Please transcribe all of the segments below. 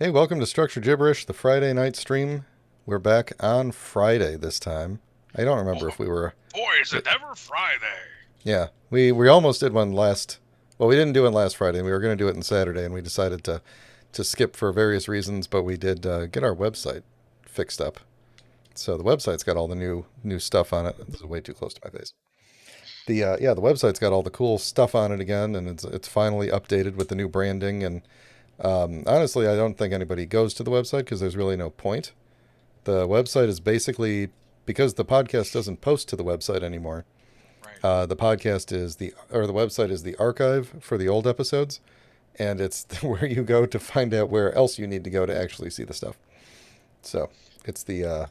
Hey, welcome to Structure Gibberish, the Friday night stream. We're back on Friday this time. I don't remember if Oh, we were. boy, is it ever Friday. Yeah, we almost did one last. Well, we didn't do it last Friday. We were going to do it on Saturday, and we decided to skip for various reasons. But we did get our website fixed up, so the website's got all the new stuff on it. This is way too close to my face. The website's got all the cool stuff on it again, and it's finally updated with the new branding. And honestly, I don't think anybody goes to the website because there's really no point. The website is basically because the podcast doesn't post to the website anymore. Right. The website is the archive for the old episodes, and it's where you go to find out where else you need to go to actually see the stuff. So it's But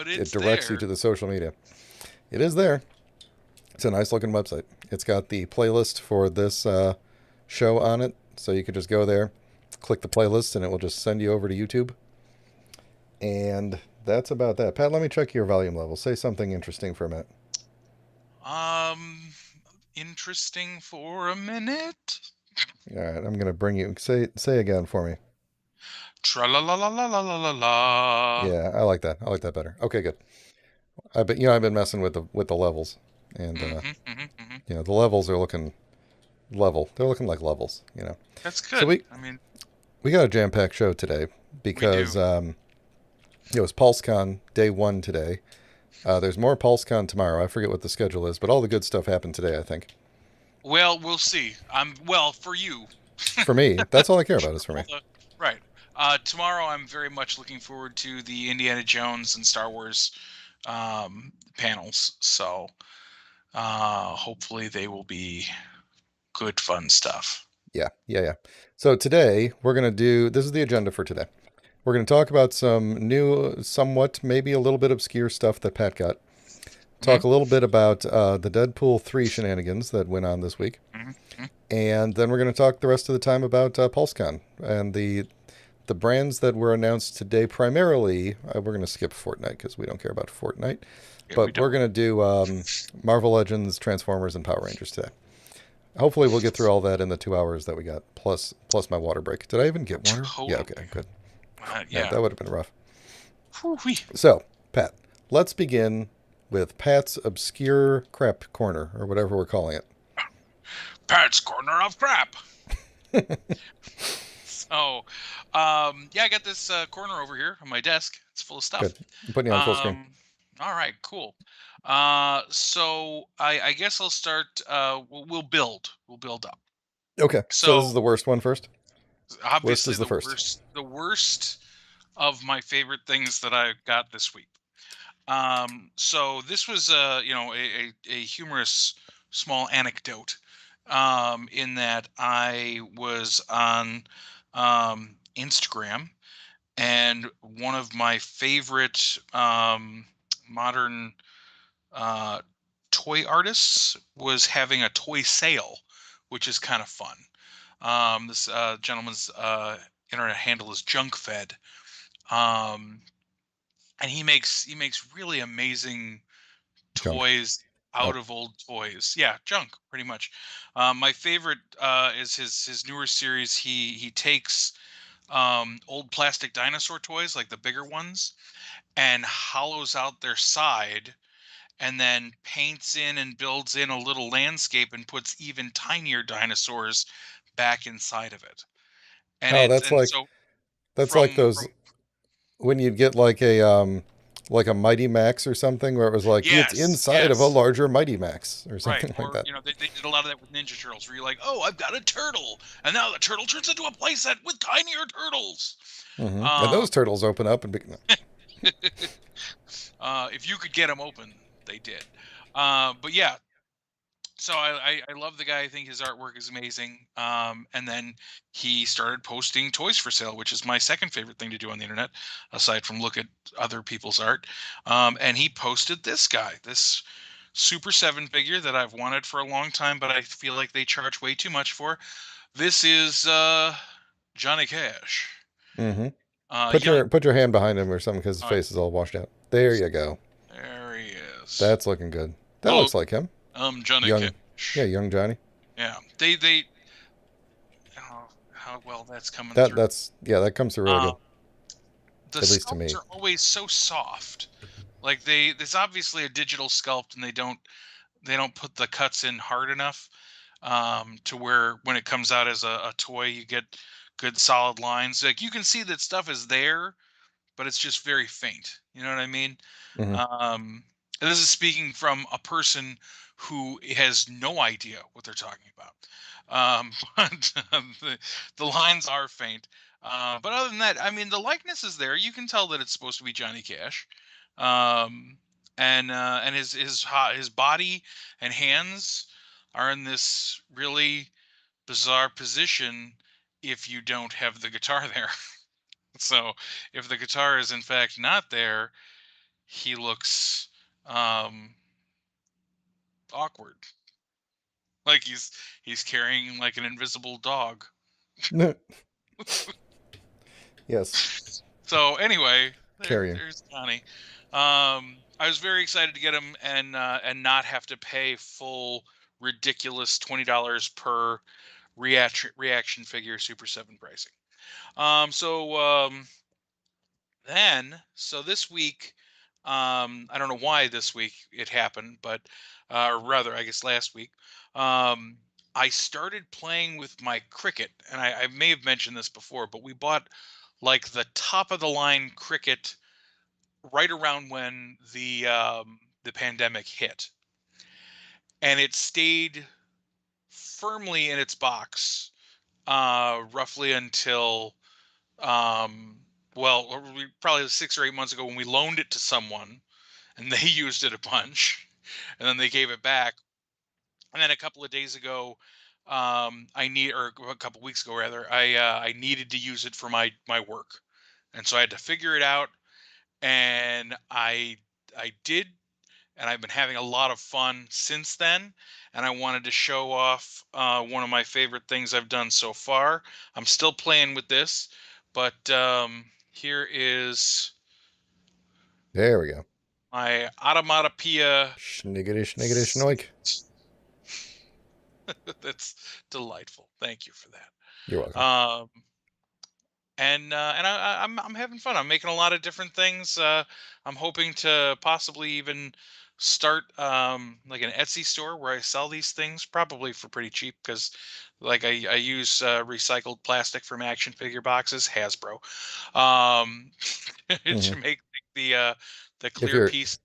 it it's directs you there. to the social media. It is there. It's a nice looking website. It's got the playlist for this show on it, so you could just go there, click the playlist, and it will just send you over to YouTube. And that's about that. Pat, let me check your volume level. Say something interesting for a minute. Um, Interesting for a minute. All right, I'm gonna bring you. Say again for me. Tra la la la la la la la la. Yeah, I like that. I like that better. Okay, good. I've been messing with the levels, and the levels are looking level. They're looking like levels. That's So good. I mean, we got a jam packed show today we because do. it was PulseCon day one today. There's more PulseCon tomorrow. I forget what the schedule is, but all the good stuff happened today, I think. Well, we'll see. Well, for you. For me, that's all I care about is for me. Right. Tomorrow, I'm very much looking forward to the Indiana Jones and Star Wars panels. So, hopefully, they will be good, fun stuff. Yeah, yeah, yeah. So today we're gonna do. This is the agenda for today. We're gonna talk about some new, somewhat maybe a little bit obscure stuff that Pat got. hmm Talk a little bit about the Deadpool 3 shenanigans that went on this week. hmm And then we're going to talk the rest of the time about PulseCon and the brands that were announced today. Primarily, we're going to skip Fortnite because we don't care about Fortnite. Yeah, we But we're don't. going to do Marvel Legends, Transformers, and Power Rangers today. Hopefully, we'll get through all that in the 2 hours that we got, plus my water break. Did I even get water? Yeah, okay, Totally. good. Yeah. That would have been rough. Whew-wee. So, Pat, let's begin with Pat's obscure crap corner, or whatever we're calling it. Pat's corner of crap. So, yeah, I got this corner over here on my desk. It's full of Good. stuff. I'm putting you on full screen. All right, cool. So I guess I'll start. We'll build. We'll build up. Okay, so this is So the worst one first. Worst obviously is the first. the worst of my favorite things that I got this week. So this was a humorous small anecdote in that I was on Instagram, and one of my favorite modern uh, toy artists was having a toy sale, which is kind of fun. This gentleman's internet handle is JunkFed, um, and he makes really amazing Junk. toys Oh, out of old toys. Yeah, junk, pretty much. My favorite is his newer series. He takes old plastic dinosaur toys, like the bigger ones, and hollows out their side, and then paints in and builds in a little landscape and puts even tinier dinosaurs back inside of it. And oh, it's that's and like so that's like those from when you'd get like a Mighty Max or something where it was like it's yes, inside of a yes. larger Mighty Max or Right. something like Or, that. they did a lot of that with Ninja Turtles, where you're like, oh, I've got a turtle. And now the turtle turns into a playset with tinier turtles. And Um, those turtles open up and be, if you could get them open, they did. But yeah, so I love the guy. I think his artwork is amazing. And then he started posting toys for sale, which is my second favorite thing to do on the internet, aside from look at other people's art. And he posted this guy, this Super 7 figure that I've wanted for a long time, but I feel like they charge way too much for. This is Johnny Cash. hmm Uh, young. put your hand behind him or something because his Uh, face is all washed out. There you go. there he is. That's looking good. That Hello, looks like him. Johnny Young, yeah, Cash. young Johnny. Yeah, they. how well that's coming That through. that's yeah, that comes through really Um, good, the at least to sculpts me. are always so soft. Like there's obviously a digital sculpt, and they don't put the cuts in hard enough to where when it comes out as a toy, you get good solid lines. Like you can see that stuff is there, but it's just very faint. You know what I mean? Hmm. And this is speaking from a person who has no idea what they're talking about. But the lines are faint. But other than that, I mean, the likeness is there. You can tell that it's supposed to be Johnny Cash. Um, and his body and hands are in this really bizarre position if you don't have the guitar there. So if the guitar is in fact not there, he looks um awkward, like he's carrying like an invisible dog. Yes, So anyway, carrying. there's Johnny. I was very excited to get him and not have to pay full ridiculous $20 per reaction figure Super 7 pricing. So this week, I don't know why this week it happened, but or rather, I guess last week, um, I started playing with my cricket, and I may have mentioned this before, but we bought like the top of the line cricket right around when the pandemic hit, and it stayed firmly in its box roughly until um, well, probably 6 or 8 months ago when we loaned it to someone and they used it a bunch and then they gave it back. And then a couple of days ago, or a couple weeks ago rather, I needed to use it for my work. And so I had to figure it out, and I did, and I've been having a lot of fun since then. And I wanted to show off one of my favorite things I've done so far. I'm still playing with this, but here is There we go. my Automatopoeia. Schniggity, schniggity, schnoik. That's delightful. Thank you for You're that. welcome. I'm having fun. I'm making a lot of different things. I'm hoping to possibly even start like an Etsy store where I sell these things, probably for pretty cheap because like I use recycled plastic from action figure boxes, Hasbro, um, Hmm. to make the If clear you're pieces.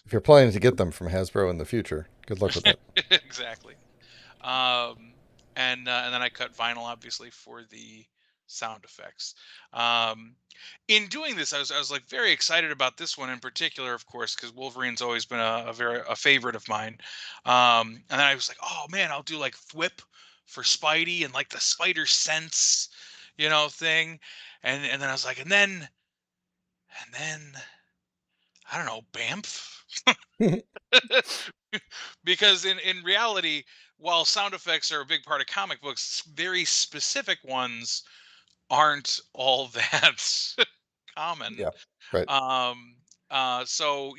if you're planning to get them from Hasbro in the future, good luck with that. Exactly. um, and then I cut vinyl obviously for the sound effects. Um, in doing this, I was like very excited about this one in particular, of course, because Wolverine's always been a favorite of mine. And then I was like, oh man, I'll do like Thwip for Spidey and like the spider sense, thing. And then I was like, and then I don't know, Bamf. Because in reality, while sound effects are a big part of comic books, very specific ones aren't all that common. Yeah, right. Um, so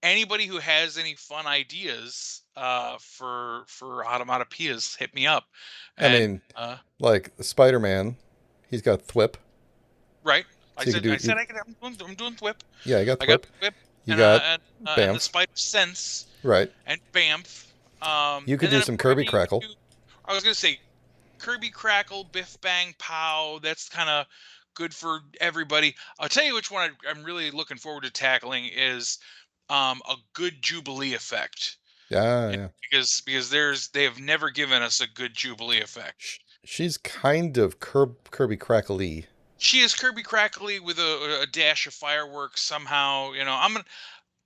anybody who has any fun ideas for automatopoeias, hit me up. I And mean, like Spider-Man, he's got Thwip, right, I so you could said do. I said I could. I'm doing Thwip. Yeah, you got I got Thwip. the Thwip You and got and the Bamf. Spider Sense Right. and Bamf. You could And do then of some course, I Kirby mean, you Crackle. could do. I was gonna say Kirby Crackle, Biff Bang Pow. That's kind of good for everybody. I'll tell you which one I'm really looking forward to tackling is a good Jubilee effect. Yeah, And yeah. because they have never given us a good Jubilee effect. She's kind of Kirby Crackly. She is Kirby Crackly with a dash of fireworks somehow.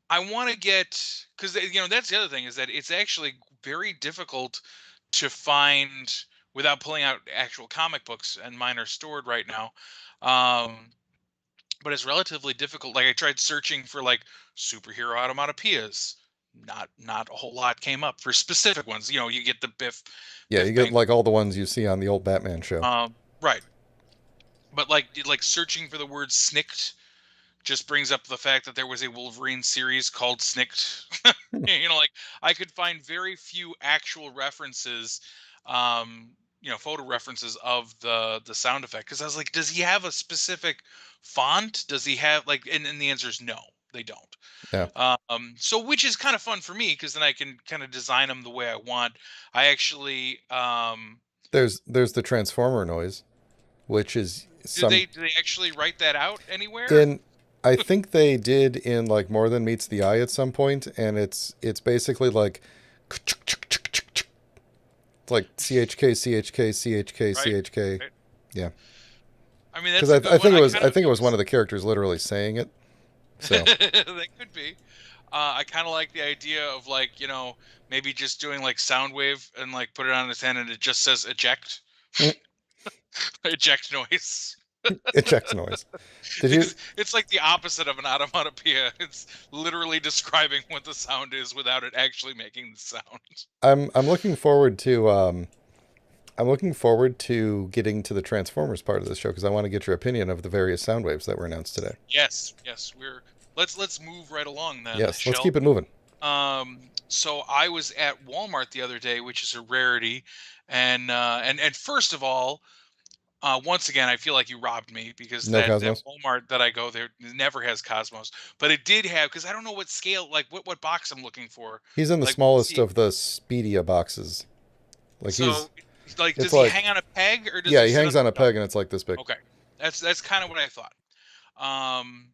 I want to get, because that's the other thing, is that it's actually very difficult to find without pulling out actual comic books, and mine are stored right now. Um, but it's relatively difficult. Like I tried searching for like superhero automatopoeias. Not a whole lot came up for specific ones. You get the Yeah, you Biff get Bang. like all the ones you see on the old Batman show. Right. But like searching for the word snicked just brings up the fact that there was a Wolverine series called Snicked. Like I could find very few actual references, um, photo references of the sound effect, because I was like, does he have a specific font? Does he have like? And the answer is no, they don't. Yeah. So which is kind of fun for me because then I can kind of design them the way I want. I actually There's the transformer noise, which is do some they actually write that out anywhere? in I think they did in like More Than Meets the Eye at some point, and it's basically like it's like CHK CHK CHK Right, CHK. right. Yeah, I mean, because that's a good I one. think it I was kind I of think it was one use of the characters literally saying it. So that could be. I kind of like the idea of like maybe just doing like Soundwave and like put it on his hand and it just says eject, eject noise. eject noise. Did you? It's like the opposite of an onomatopoeia. It's literally describing what the sound is without it actually making the sound. I'm looking forward to I'm looking forward to getting to the Transformers part of the show because I want to get your opinion of the various sound waves that were announced today. Yes, yes. Let's move right along then, Yes, let's shall keep it moving. So I was at Walmart the other day, which is a rarity, and first of all, once again, I feel like you robbed me because No that Cosmos. Walmart that I go there never has Cosmos, but it did have because I don't know what scale, like what box I'm looking for. He's in the Like, let's smallest see. of the Speedia boxes. Like So, like, it's does he like, hang on a peg or does yeah, he he sit on hangs the on a shelf? peg and it's like this big. Okay, that's kind of what I thought. Um,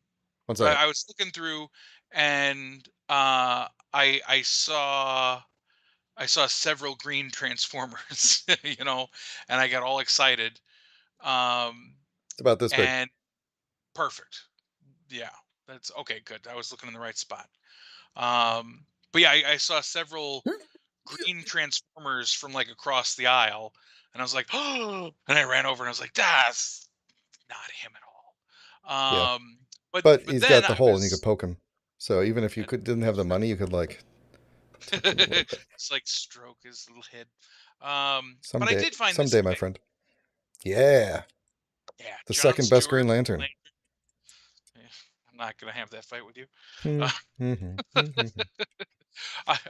One but second. I was looking through, and I saw several green transformers, and I got all excited. Um, It's about this big. and perfect. Yeah, that's okay. Good. I was looking in the right spot. Um, but yeah, I saw several green transformers from like across the aisle, and I was like, oh, and I ran over and I was like, that's not him at Yeah, all. but But he's then got the I hole and you could was poke him. So even if you that, didn't have that's the true. money, you could like touch him a little bit. Just like stroke his little head. But I Someday, did find this someday, my thing. friend. Yeah, Yeah, the John second best Stewart. Green Lantern. Eh, I'm not gonna have that fight with you. Hmm, Uh, mhm.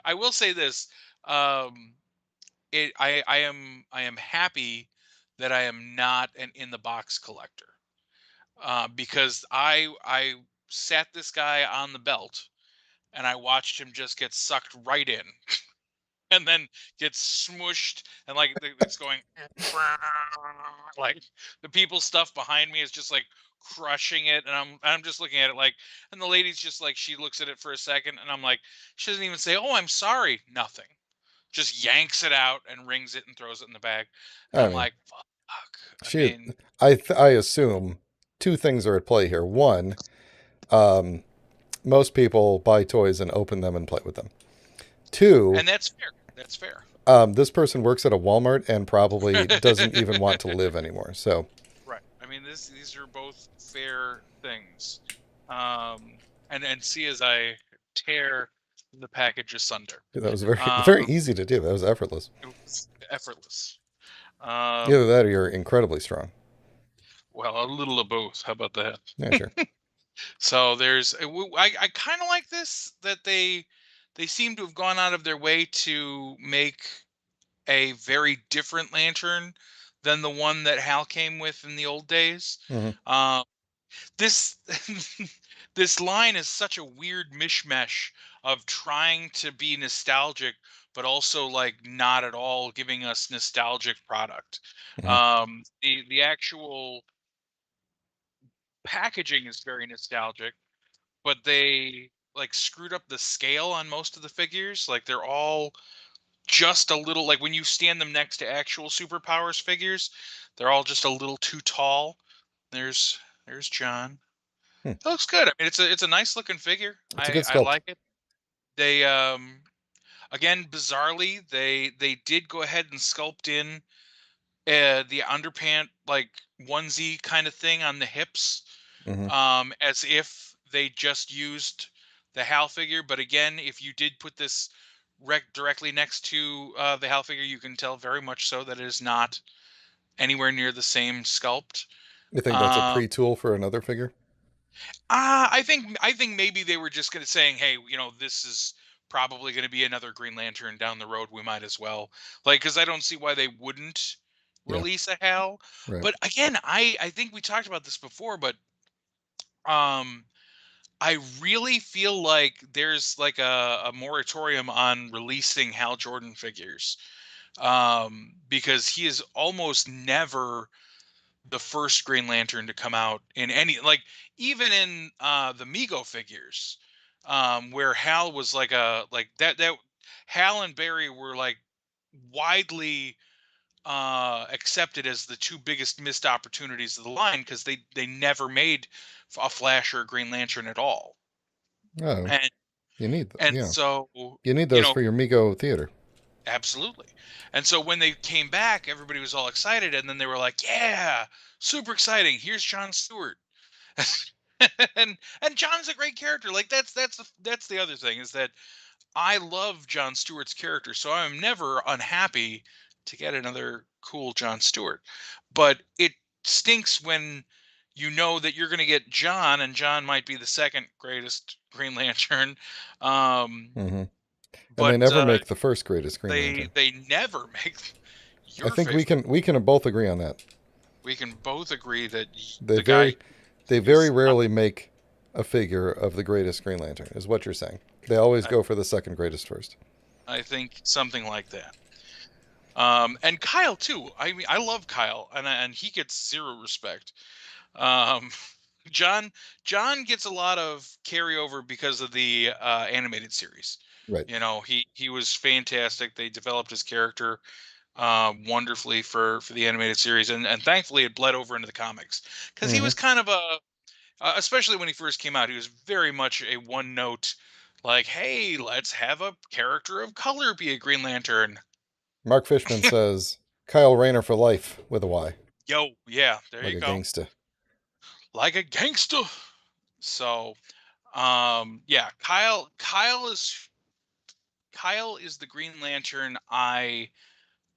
I will say this. Um, I am happy that I am not an in the box collector, because I sat this guy on the belt and I watched him just get sucked right in and then get smushed and like it's going like the people stuff behind me is just like crushing it, and I'm just looking at it like, and the lady's just like, she looks at it for a second and I'm like, she doesn't even say, oh, I'm sorry, nothing, just yanks it out and rings it and throws it in the bag, and I I'm mean, like, fuck. I she. mean, I assume two things are at play here. One, um, most people buy toys and open them and play with them. Two, and that's fair. That's fair. this person works at a Walmart and probably doesn't even want to live anymore. So Right. I mean, these are both fair things. And see as I tear the package asunder. that was very Um, very easy to do. That was effortless. it was effortless. Either Um, that or you're incredibly strong. well, a little of both. How about that? Yeah, sure. So I kind of like this that they seem to have gone out of their way to make a very different lantern than the one that Hal came with in the old days. Hmm. Um, this this line is such a weird mishmash of trying to be nostalgic but also like not at all giving us nostalgic product. Hmm. The actual packaging is very nostalgic, but they like screwed up the scale on most of the figures. Like they're all just a little, like when you stand them next to actual superpowers figures, they're all just a little too tall. There's John. Hmm. It looks good. I mean, it's a nice looking figure. It's a good I sculpt. like it. They again, bizarrely, they did go ahead and sculpt in the underpant like onesie kind of thing on the hips, Hmm. as if they just used the Hal figure. But again, if you did put this directly next to the Hal figure, you can tell very much so that it is not anywhere near the same sculpt. You think that's a Um, pre-tool for another figure? I think maybe they were just gonna saying, hey, this is probably gonna be another Green Lantern down the road. We might as well, like, because I don't see why they wouldn't Yeah. release a Hal. Right. But again, I think we talked about this before, but um I really feel like there's like a moratorium on releasing Hal Jordan figures, because he is almost never the first Green Lantern to come out in any, like, even in the Mego figures, where Hal was like a like that Hal and Barry were like widely accepted as the two biggest missed opportunities of the line, because they never made a Flash or a Green Lantern at all. Oh, and you need and yeah. so, You need you those know, for your Mego theater. absolutely. And so when they came back, everybody was all excited, and then they were like, yeah, super exciting, here's John Stewart. And John's a great character. Like, that's the other thing, is that I love John Stewart's character, so I'm never unhappy to get another cool John Stewart. But it stinks when you know that you're going to get John, and John might be the second greatest Green Lantern. Um, Hmm. And but they never make the first greatest Green they Lantern. they never make I your think we favorite. can both agree on that. We can both agree that They the guy very they very is not. rarely make a figure of the greatest Green Lantern, is what you're saying. They always I, go for the second greatest first. I think something like that. And Kyle too. I mean, I love Kyle, and he gets zero respect. Um, John John gets a lot of carryover because of the animated series. Right. You know, he was fantastic. They developed his character wonderfully for the animated series, and thankfully it bled over into the comics, because he Hmm. was kind of especially when he first came out, he was very much a one note, like, hey, let's have a character of color be a Green Lantern. Mark Fishman says Kyle Rayner for life with a Y, Yo, yeah, there like you a go. gangsta. Like a gangster. So, yeah, Kyle is the Green Lantern I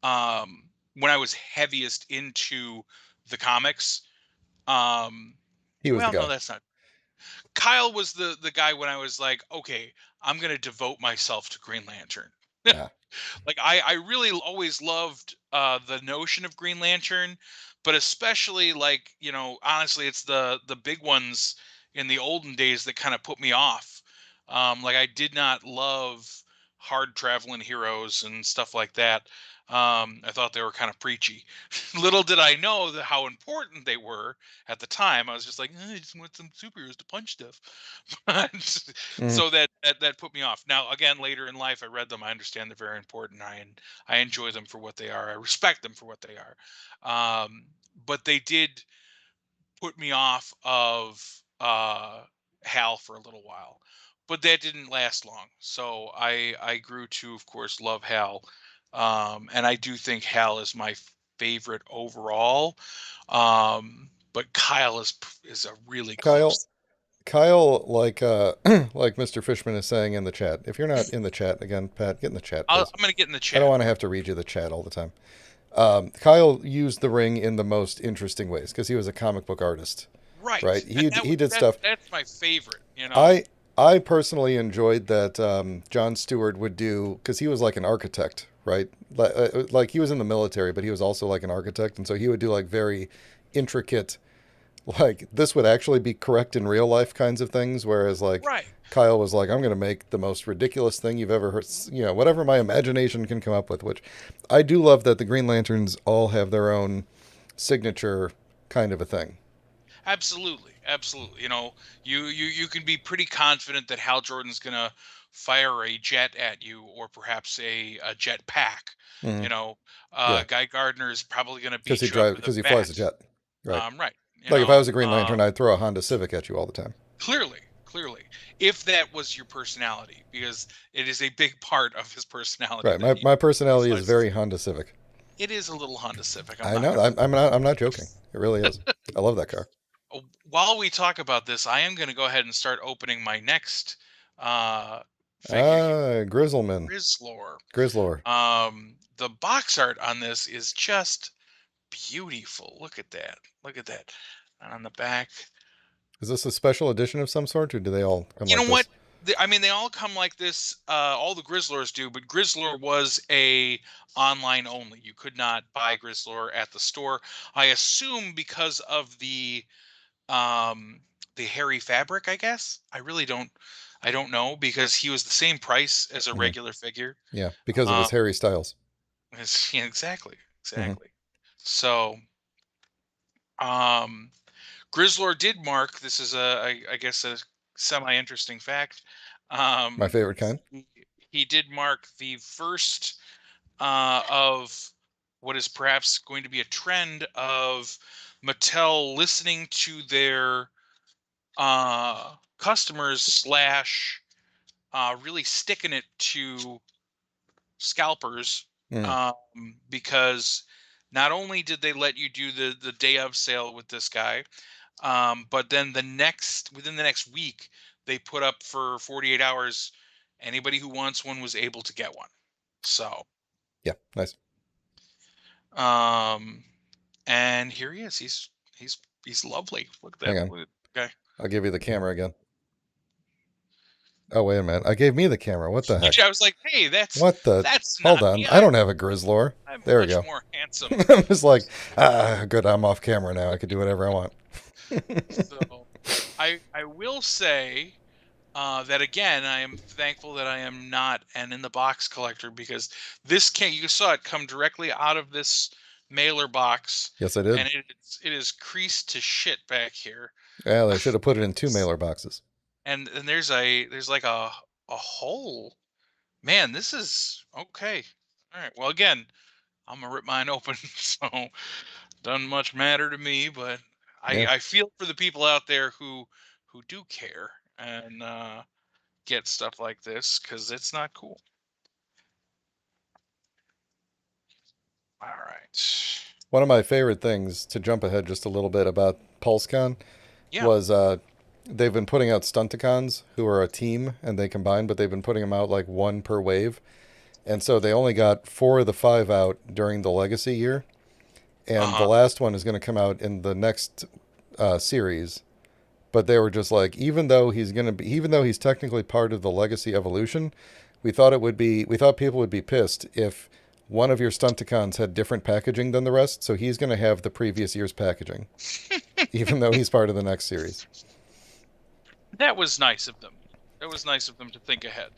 when I was heaviest into the comics. Um, He was the well, no, guy. that's not. Kyle was the guy when I was like, okay, I'm gonna devote myself to Green Lantern. Ah. Like, I really always loved the notion of Green Lantern, but especially, like, honestly, it's the big ones in the olden days that kind of put me off. Like, I did not love hard traveling heroes and stuff like that. I thought they were kind of preachy. Little did I know that how important they were at the time. I was just like, I just want some superheroes to punch stuff. Mm. So that put me off. Now, again, later in life, I read them. I understand they're very important. I enjoy them for what they are. I respect them for what they are. But they did put me off of Hal for a little while. But that didn't last long. So I grew to, of course, love Hal. And I do think Hal is my favorite overall. But Kyle is a really Kyle, close. like like Mr. Fishman is saying in the chat. If you're not in the chat again, Pat, get in the chat, please. I'm gonna get in the I don't chat. want to have to read you the chat all the time. Kyle used the ring in the most interesting ways because he was a comic book artist, right? Right, and He did stuff. that's my favorite. I I personally enjoyed that John Stewart would do because he was like an architect, right? Like he was in the military, but he was also like an architect, and so he would do like very intricate, like this would actually be correct in real life kinds of things. Whereas like Right, Kyle was like, I'm going to make the most ridiculous thing you've ever heard, whatever my imagination can come up with. Which I do love that the Green Lanterns all have their own signature kind of a thing. absolutely, absolutely. You can be pretty confident that Hal Jordan's gonna fire a jet at you, or perhaps a jet pack. Hmm. You know, Yeah, Guy Gardner is probably gonna because beat you up with a he flies a bat. jet, right? Right. Like if I was a Green Lantern, I'd throw a Honda Civic at you all the time. Clearly, if that was your personality, because it is a big part of his personality Right. that My he personality is flies. very Honda Civic. It is a little Honda Civic. I'm I not know. gonna. I'm not joking. It really is. I love that car. While we talk about this, I am going to go ahead and start opening my next figure here, Ah, Grizzleman. Grizzlor. Grizzlor. The box art on this is just beautiful. Look at that. Look at that. And on the back, Is this a special edition of some sort, or do they all come you like know what? this? I mean, they all come like this. All the Grizzlors do, but Grizzlor was a online only. You could not buy Grizzlor at the store. I assume because of um the hairy fabric. I guess I really don't. I don't know because he was the same price as a Hmm. regular figure. Yeah, because of Um, his Harry Styles. yeah, exactly, Hmm. exactly. So, um, Grizzlor did mark. This is I guess a semi-interesting fact. My Um, favorite kind. he, he did mark the first of what is perhaps going to be a trend of Mattel listening to their customers slash really sticking it to scalpers, Mm. um, because not only did they let you do the day of sale with this guy, but then within the next week they put up for 48 hours. Anybody who wants one was able to get one. So, Yeah, nice. um, and here he is. He's he's lovely. Look at Hang that. on. Look at that guy. I'll give you the camera again. Oh, wait a minute. I gave me the camera. What the heck? I was like, hey, What the? that's Hold not on. me. I don't have a Grizzlor. I'm There we much go. more handsome. I'm just like, good. I'm off camera now. I can do whatever I want. So, I will say that again, I am thankful that I am not an in the box collector because this can you saw it come directly out of this mailer box, Yes, I did. and it is creased to shit back here. Yeah, they should have put it in two mailer boxes. And there's like a hole. Man, this is okay. All right. Well, again, I'm gonna rip mine open, so doesn't much matter to me. But Yeah. I feel for the people out there who do care and get stuff like this because it's not cool. All right. One of my favorite things, to jump ahead just a little bit, about PulseCon Yeah. was they've been putting out Stunticons, who are a team and they combine, but they've been putting them out like one per wave. And so they only got 4 of the 5 out during the Legacy year. Uh And the huh. last one is going to come out in the next series. But they were just like, even though he's technically part of the Legacy evolution, we thought people would be pissed if one of your Stunticons had different packaging than the rest. So he's going to have the previous year's packaging, even though he's part of the next series. That was nice of them. That was nice of them to think ahead.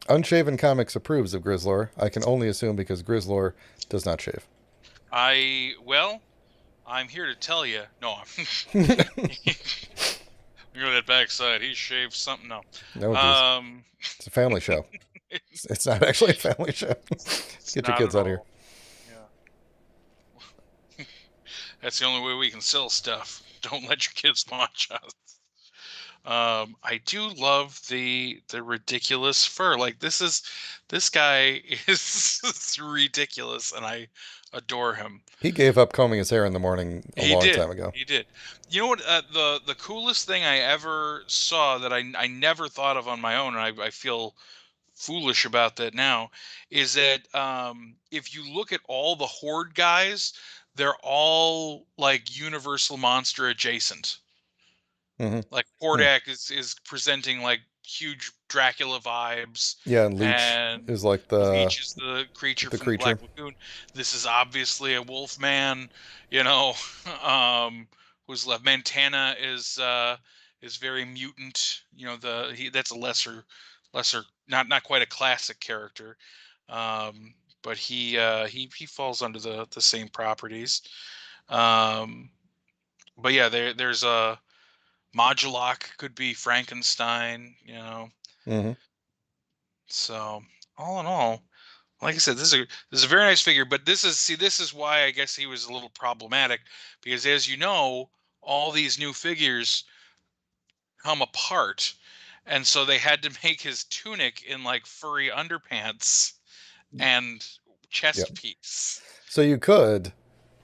Unshaven Comics approves of Grizzlor. I can only assume because Grizzlor does not shave. Well, I'm here to tell you. No, look at that backside. He shaved something. No. No, geez. Um, It's a family show. It's not actually a family show. it's Get your not kids at out of here. all. Yeah. That's the only way we can sell stuff. Don't let your kids watch us. I do love the ridiculous fur. Like this guy is ridiculous, and I adore him. He gave up combing his hair in the morning a He long did. time ago. He did. You know what? The coolest thing I ever saw that I never thought of on my own, and I feel foolish about that now, is that if you look at all the Horde guys, they're all like Universal Monster adjacent. Hmm. Like Hmm. Hordak is presenting like huge Dracula vibes, Yeah, and Leech and is like Leech is the creature the from the Black creature. Lagoon. This is obviously a wolf man, you know, who's left. Montana is very mutant. You know, that's a lesser, not quite a classic character. But he falls under the same properties. Um, but yeah, there's a Modulok could be Frankenstein, you know. Hmm. So all in all, like I said, this is a very nice figure. But this is why I guess he was a little problematic because as you know, all these new figures come apart, and so they had to make his tunic in like furry underpants and Yep. chest piece. So you could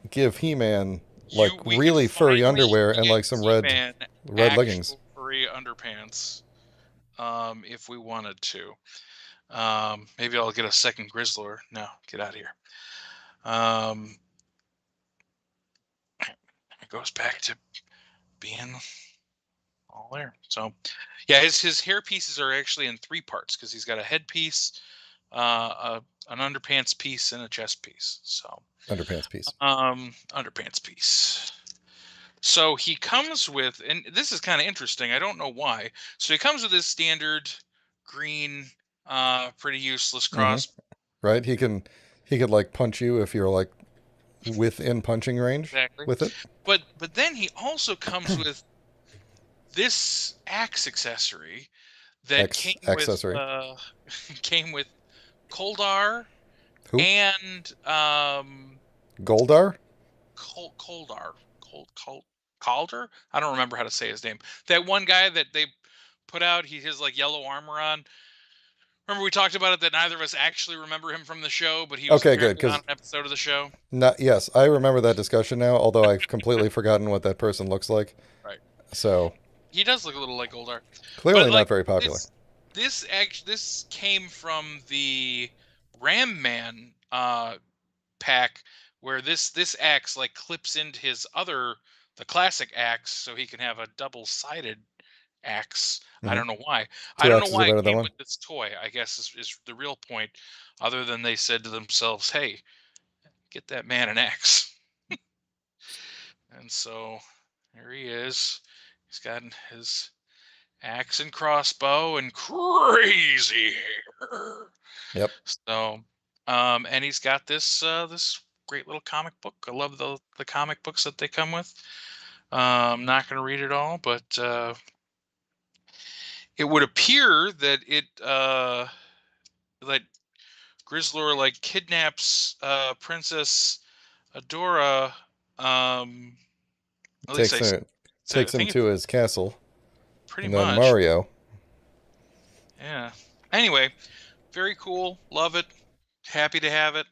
give He-Man like We could really furry finally underwear and get like some He-Man red leggings. actual furry underpants, if we wanted to. Maybe I'll get a second Grizzlor. No, get out of here. Um, it goes back to being all there. So, yeah, his hair pieces are actually in 3 parts because he's got a headpiece, an underpants piece, and a chest piece. So, Underpants piece. underpants piece. So he comes with, and this is kind of interesting. I don't know why. So he comes with his standard green, pretty useless Hmm. cross. Right? He could like punch you if you're like within punching range Exactly. with it. But then he also comes with this axe accessory that X accessory. came with Koldar Who? and Goldar? Koldar Calder. I don't remember how to say his name. That one guy that they put out, he has like yellow armor on. Remember we talked about it that neither of us actually remember him from the show, but he was Okay, good. apparently on an Because episode of the show. not yes, I remember that discussion now. Although I've completely forgotten what that person looks like. Right. So He does look a little like Goldar. But clearly like not very popular. this came from the Ram Man pack where this axe like clips into the classic axe so he can have a double-sided axe. I Hmm. don't know why. I Two don't know axes are why it better than came one. with this toy, I guess is the real point, other than they said to themselves, hey, get that man an axe. And so here he is. He's got his axe and crossbow and crazy hair. Yep. So, and he's got this great little comic book. I love the comic books that they come with. I'm not going to read it all, but it would appear that that Grizzlor like kidnaps Princess Adora. At least Takes him I takes him think to it's his castle, pretty and then much. Mario. Yeah. Anyway, very cool. Love it. Happy to have it.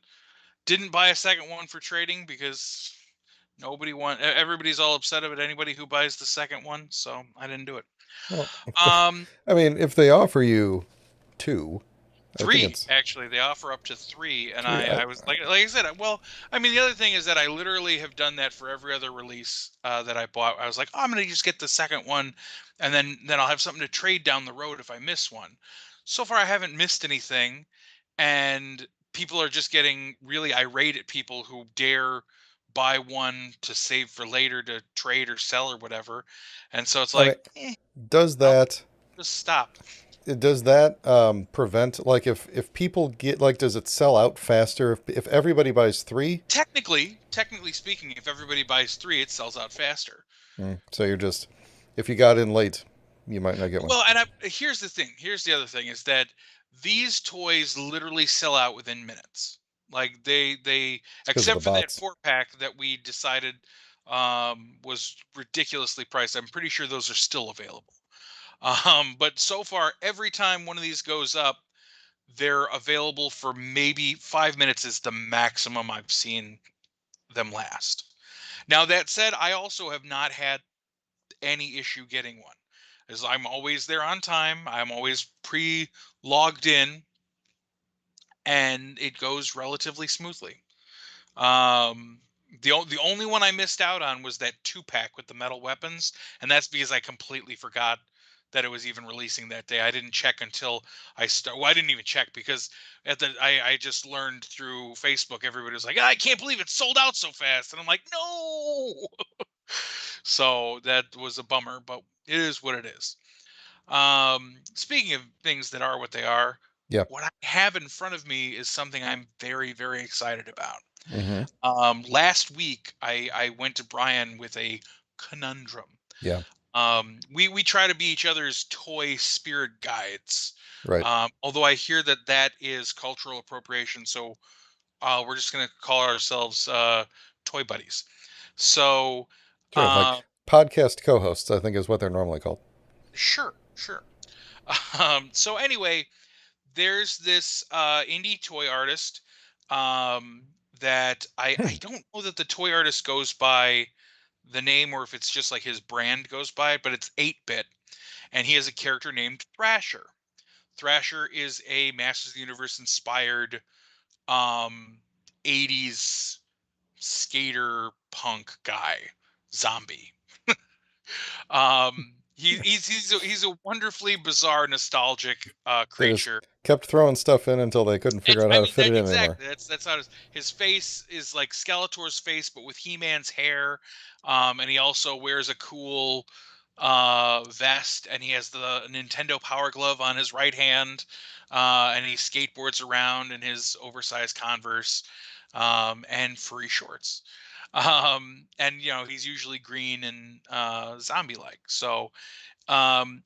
Didn't buy a second one for trading because everybody's all upset about anybody who buys the second one, so I didn't do it. Well, Um I mean, if they offer you two, I think 3 it's actually, they offer up to 3, and three. I was like I said, well, I mean the other thing is that I literally have done that for every other release that I bought. I was like, oh, I'm going to just get the second one and then I'll have something to trade down the road if I miss one. So far I haven't missed anything, and people are just getting really irate at people who dare buy one to save for later to trade or sell or whatever. And so it's I mean, like, does I'll that just stop. prevent like if people get like does it sell out faster if everybody buys three? Technically speaking, if everybody buys 3, it sells out faster. So you're just if you got in late, you might not get one. Well, and here's the thing. Here's the other thing is that these toys literally sell out within minutes. Like they It's because of the except for that bots. 4-pack that we decided was ridiculously priced. I'm pretty sure those are still available. But so far, every time one of these goes up, they're available for maybe 5 minutes is the maximum I've seen them last. Now that said, I also have not had any issue getting one, as I'm always there on time. I'm always pre-logged in, and it goes relatively smoothly. Um, the only one I missed out on was that 2-pack with the metal weapons, and that's because I completely forgot that it was even releasing that day. I didn't check until I start. Well, I didn't even check because I just learned through Facebook. Everybody was like, I can't believe it sold out so fast, and I'm like, no. So that was a bummer, but it is what it is. Speaking of things that are what they are, Yeah. what I have in front of me is something I'm very, very excited about. Mm-hmm. Last week, I went to Brian with a conundrum. Yeah. We try to be each other's toy spirit guides. Right. Although I hear that that is cultural appropriation, so we're just gonna call ourselves toy buddies. So, Sure. Like podcast co-hosts, I think is what they're normally called. sure, sure. So anyway, there's this indie toy artist that I Hmm. don't know that the toy artist goes by the name or if it's just like his brand goes by it, but it's 8-bit, and he has a character named Thrasher. Thrasher is a Masters of the Universe inspired um 80s skater punk guy zombie. He's a wonderfully bizarre, nostalgic They just creature. kept throwing stuff in until they couldn't figure It's, out I how to mean, fit that it in anymore. exactly. That's how his face is like Skeletor's face, but with He-Man's hair. And he also wears a cool vest, and he has the Nintendo Power Glove on his right hand, and he skateboards around in his oversized Converse, and furry shorts. And he's usually green and zombie-like. So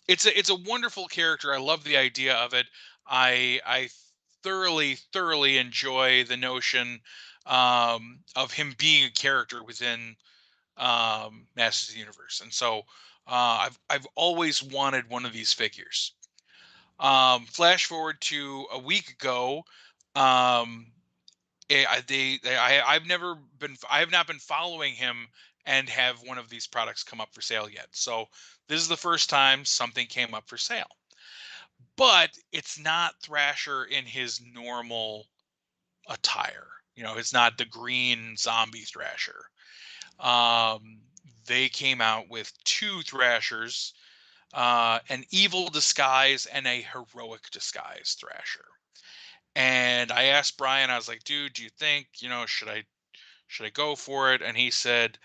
it's a wonderful character. I love the idea of it. I thoroughly enjoy the notion of him being a character within Masters of the Universe, and so I've always wanted one of these figures. Flash forward to a week ago. Um, I have not been following him and have one of these products come up for sale yet. So this is the first time something came up for sale, but it's not Thrasher in his normal attire. It's not the green zombie Thrasher. Um, they came out with two Thrashers, an evil disguise and a heroic disguise Thrasher. And I asked Brian, I was like, dude, do you think, should I go for it? And he said,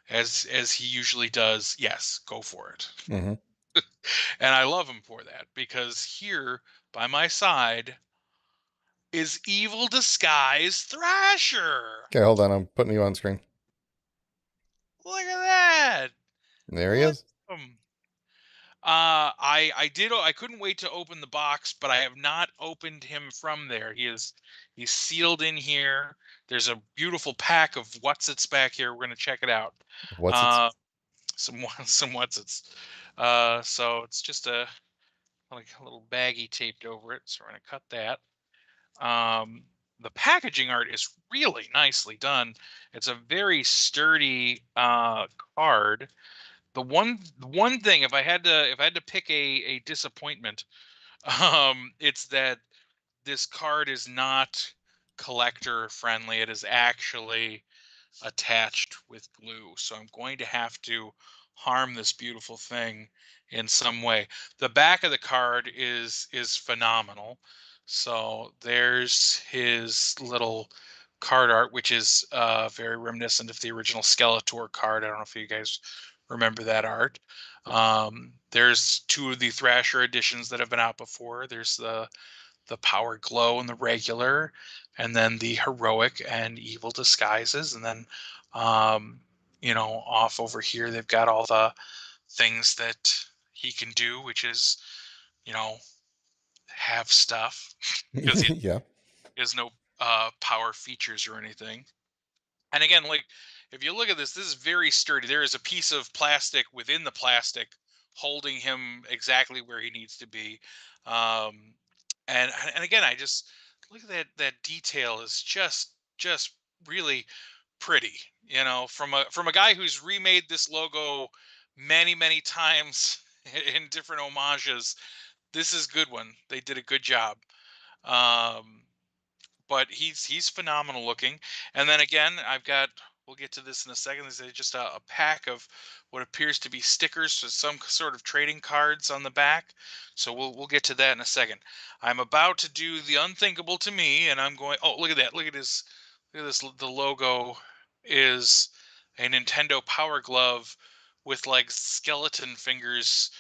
as he usually does, yes, go for it. Hmm. And I love him for that, because here by my side is evil disguise Thrasher. Okay, hold on. I'm putting you on screen. Look at that. There he Look is. at him. I couldn't wait to open the box, but I have not opened him from there. He's sealed in here. There's a beautiful pack of what's it's back here. We're gonna check it out. What's it? Uh, some what's it's. So it's just like a little baggie taped over it. So we're gonna cut that. Um, the packaging art is really nicely done. It's a very sturdy card. The one thing, if I had to pick a disappointment, it's that this card is not collector friendly. It is actually attached with glue. So I'm going to have to harm this beautiful thing in some way. The back of the card is phenomenal. So there's his little card art, which is very reminiscent of the original Skeletor card. I don't know if you guys remember that art. There's two of the Thrasher editions that have been out before. There's the Power Glow and the regular, and then the heroic and evil disguises, and then off over here they've got all the things that he can do, which is you know have stuff because he Yeah. has no power features or anything. And again, like, if you look at this is very sturdy. There is a piece of plastic within the plastic holding him exactly where he needs to be. Um, and again, I just look at that detail is just really pretty. From a guy who's remade this logo many times in different homages. This is a good one. They did a good job. Um, but he's phenomenal looking. And then again, we'll get to this in a second. There's just a pack of what appears to be stickers for some sort of trading cards on the back. So we'll get to that in a second. I'm about to do the unthinkable to me, and I'm going. Oh, look at that! Look at this. The logo is a Nintendo Power Glove with like skeleton fingers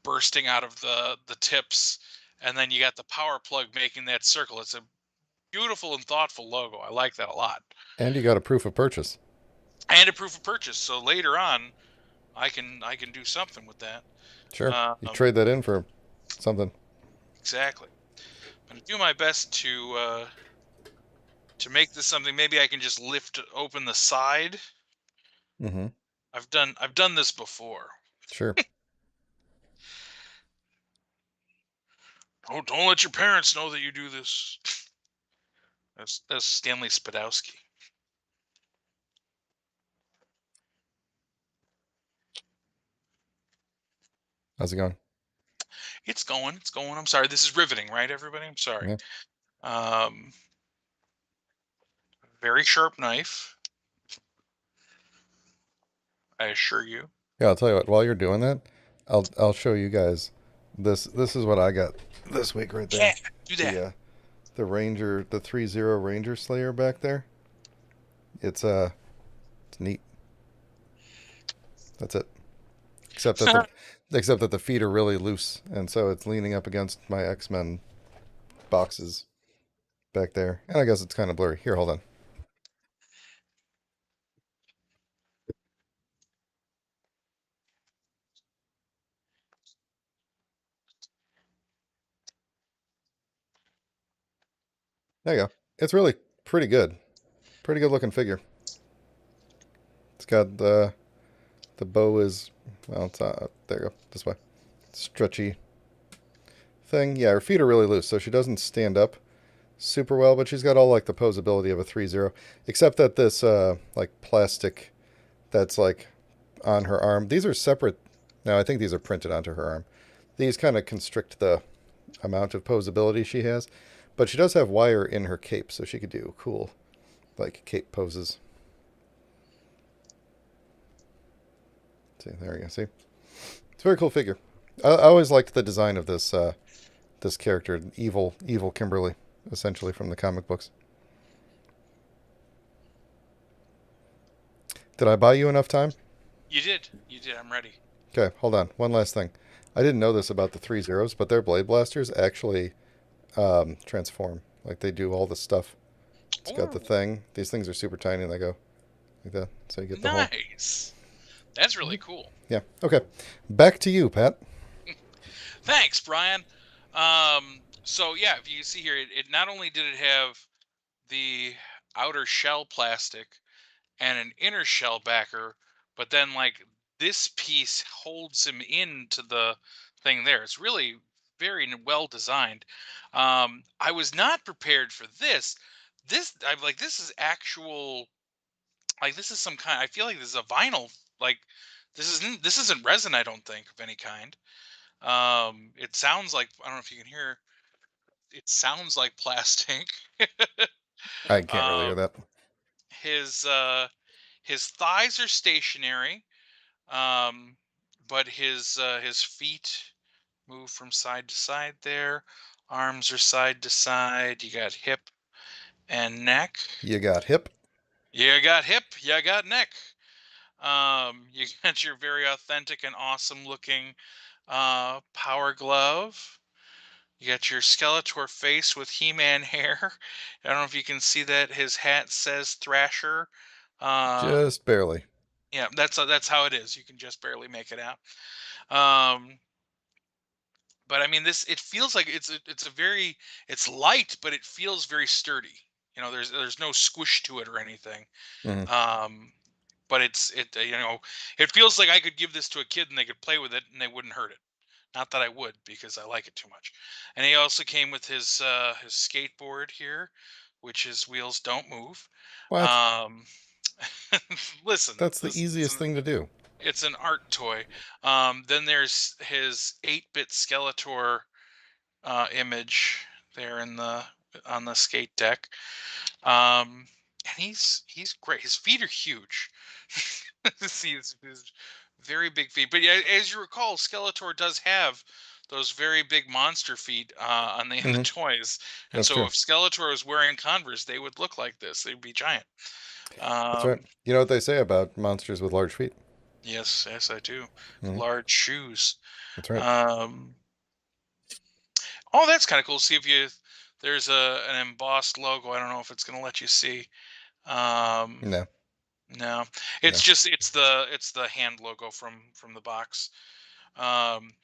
bursting out of the tips, and then you got the power plug making that circle. It's a beautiful and thoughtful logo. I like that a lot. And you got a proof of purchase. And a proof of purchase. So later on, I can do something with that. Sure. You Um, trade that in for something. exactly. I'm gonna do my best to make this something. Maybe I can just lift open the side. Hmm. I've done this before. Sure. Oh, don't let your parents know that you do this. That's Stanley Spadowski. How's it going? It's going. It's going. I'm sorry. This is riveting, right, everybody? I'm sorry. Yeah. Um, very sharp knife, I assure you. Yeah, I'll tell you what, while you're doing that, I'll show you guys. This is what I got this week right Yeah, there. do that. The Ranger, the 3-0 Ranger Slayer back there. It's it's neat. That's it. Except that the except that the feet are really loose, and so it's leaning up against my X-Men boxes back there. And I guess it's kind of blurry. Here, hold on. There you go. It's really pretty good. Pretty good looking figure. It's got the bow is, well, it's there you go. This way. Stretchy thing. Yeah, her feet are really loose, so she doesn't stand up super well, but she's got all like the posability of a 3-0, except that this like plastic that's like on her arm. These are separate. No, I think these are printed onto her arm. These kind of constrict the amount of posability she has, but she does have wire in her cape, so she could do cool like cape poses. See, there you go. See, it's a very cool figure. I always liked the design of this character, evil Kimberly, essentially from the comic books. Did I buy you enough time? You did. You did. I'm ready. Okay, hold on. One last thing. I didn't know this about the 3-0s, but their blade blasters actually transform. Like they do all the stuff. It's got the Oh, thing. These things are super tiny and they go like that. So you get the whole. nice. That's really cool. Yeah. Okay. Back to you, Pat. Thanks, Brian. So yeah, if you see here, it not only did it have the outer shell plastic and an inner shell backer, but then like this piece holds him into the thing there. It's really very well designed. I was not prepared for this. I'm like, this is actual, like this is some kind. I feel like this is a vinyl. Like this isn't resin. I don't think of any kind. It sounds like, I don't know if you can hear. It sounds like plastic. I can't really hear um, that. his his thighs are stationary, um, but his feet move from side to side. There, arms are side to side. You got hip and neck. You got hip. You got hip. You got neck. You got your very authentic and awesome looking power glove. You got your Skeletor face with He-Man hair. I don't know if you can see that. His hat says Thrasher. Uh, Just barely. yeah, that's how it is. You can just barely make it out. Um, but I mean, this it feels like it's a very it's light, but it feels very sturdy. There's no squish to it or anything. Hmm. Um, but it feels like I could give this to a kid and they could play with it and they wouldn't hurt it. Not that I would, because I like it too much. And he also came with his skateboard here, which his wheels don't move. What? Um, listen, That's the this is easiest thing to do. it's an art toy. Then there's his 8-bit Skeletor image there on the skate deck. And he's great. His feet are huge. He's very big feet. But yeah, as you recall, Skeletor does have those very big monster feet on the end of Hmm. the toys. And That's so true. if Skeletor was wearing Converse, they would look like this. They'd be giant. That's right. Um, You know what they say about monsters with large feet? yes, yes, I do. Hmm. Large shoes. That's right. Um, oh, that's kind of cool. See if you there's an embossed logo. I don't know if it's going to let you see. Um, No, no, no. it's the hand logo from the box.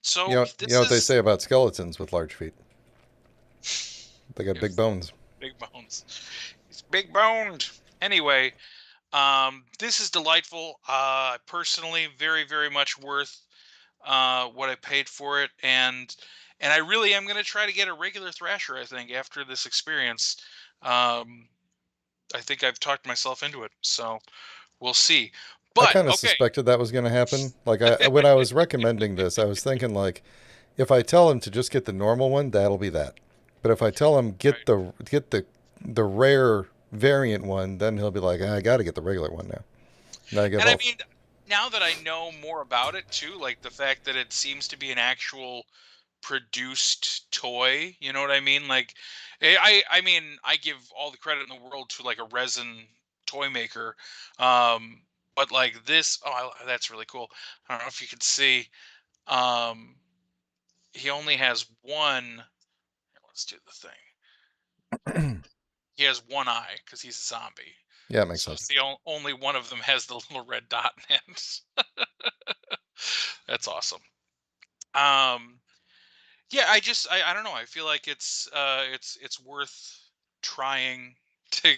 So You know this what they is say about skeletons with large feet? They got big yes, bones. big bones. He's big boned. Anyway, this is delightful. Personally, very very much worth what I paid for it, and I really am going to try to get a regular Thrasher. I think after this experience, um, I think I've talked myself into it. So we'll see. I But kind of okay, suspected that was going to happen. Like when I was recommending this, I was thinking like, if I tell him to just get the normal one, that'll be that. But if I tell him right. get the rare variant one, then he'll be like, I got to get the regular one now. Now I get And I mean, both. now that I know more about it too, like the fact that it seems to be an actual produced toy, you know what I mean? Like I mean, I give all the credit in the world to like a resin toy maker. Um but like this, that's really cool. I don't know if you can see. Um he only has one. Here, let's do the thing. He has one eye because he's a zombie. Yeah, it makes So sense. it's the only one of them has the little red dot in it. That's awesome. Um, yeah, I don't know. I feel like it's worth trying to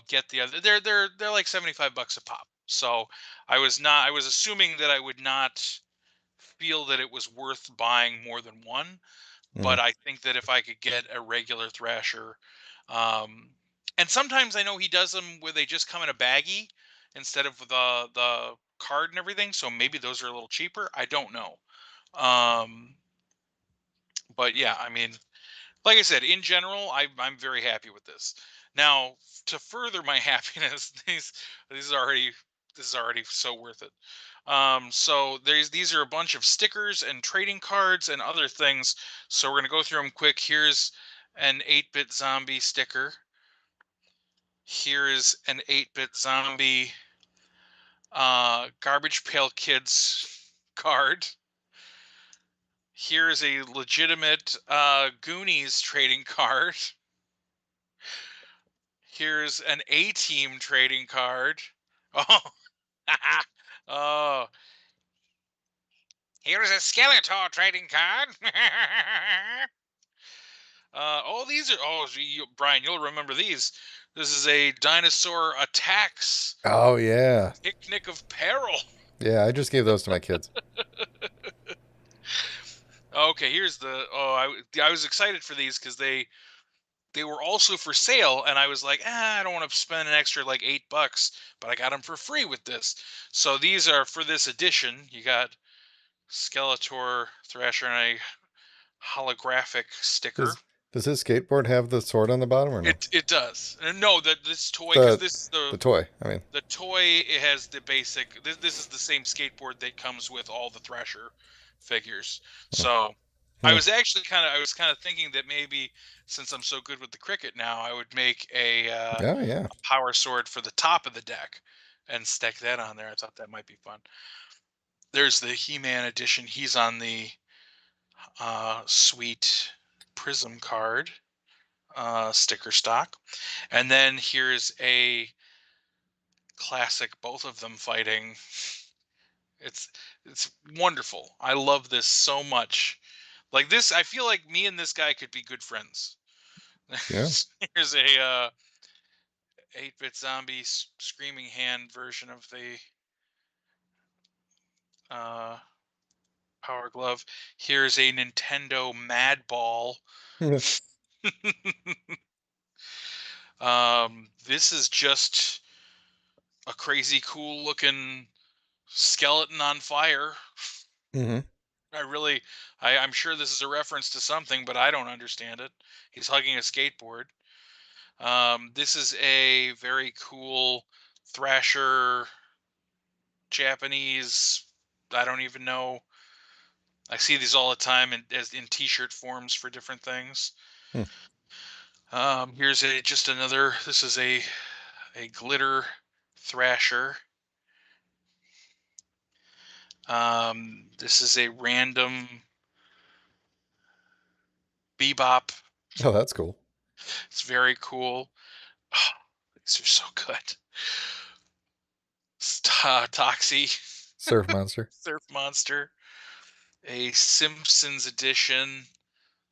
get the other. They're like $75 a pop. So I was assuming that I would not feel that it was worth buying more than one. Mm. But I think that if I could get a regular Thrasher, um, and sometimes I know he does them where they just come in a baggie instead of the card and everything. So maybe those are a little cheaper. I don't know. Um, but yeah, I mean, like I said, in general, I'm very happy with this. Now, to further my happiness, these are already this is already so worth it. So these are a bunch of stickers and trading cards and other things. So we're gonna go through them quick. Here's an 8-bit zombie sticker. Here is an 8-bit zombie Garbage Pail Kids card. Here is a legitimate Goonies trading card. Here's an A-team trading card. Oh, oh. Here's a Skeletor trading card. These are. Oh, Brian, you'll remember these. This is a Dinosaur Attacks Oh yeah, Picnic of Peril. yeah. I just gave those to my kids. Okay, here's the. I was excited for these because they were also for sale, and I was like, I don't want to spend an extra like $8, but I got them for free with this. So these are for this edition. You got Skeletor, Thrasher, and a holographic sticker. Does does his skateboard have the sword on the bottom or no? It does. And no, that this toy, because The this the toy. I mean, the toy, it has the basic. This is the same skateboard that comes with all the Thrasher figures. hmm. So Hmm. I was kind of thinking that maybe since I'm so good with the cricket now, I would make Oh yeah. a power sword for the top of the deck and stick that on there. I thought that might be fun. There's the He-Man edition. He's on the sweet Prism card sticker stock. And then here's a classic, both of them fighting. It's it's wonderful. I love this so much. Like this, I feel like me and this guy could be good friends. Yeah. Here's a 8-bit zombie screaming hand version of the uh, Power Glove. Here's a Nintendo Mad Ball. This is just a crazy cool looking skeleton on fire. hmm. I really, I'm sure this is a reference to something, but I don't understand it. He's hugging a skateboard. This is a very cool Thrasher Japanese. I don't even know. I see these all the time as in T-shirt forms for different things. Hmm. Here's a just another. This is a glitter Thrasher. This is a random Bebop. Oh, that's cool. It's very cool. Oh, these are so good. Toxie, Surf monster. Surf Monster, a Simpsons edition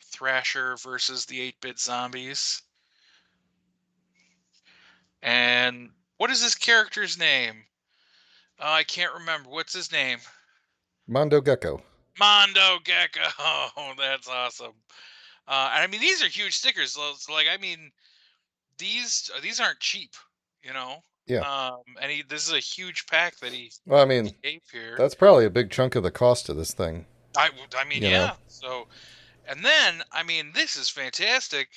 Thrasher versus the 8-bit zombies. And what is this character's name? I can't remember. What's his name? Mondo Gecko. Mondo Gecko. Oh, that's awesome. And I mean, these are huge stickers. So, like, I mean, these aren't cheap, you know. Yeah. And this is a huge pack that Well, I mean, he gave here. that's probably a big chunk of the cost of this thing. I mean, You know. yeah. So, and then, I mean, this is fantastic.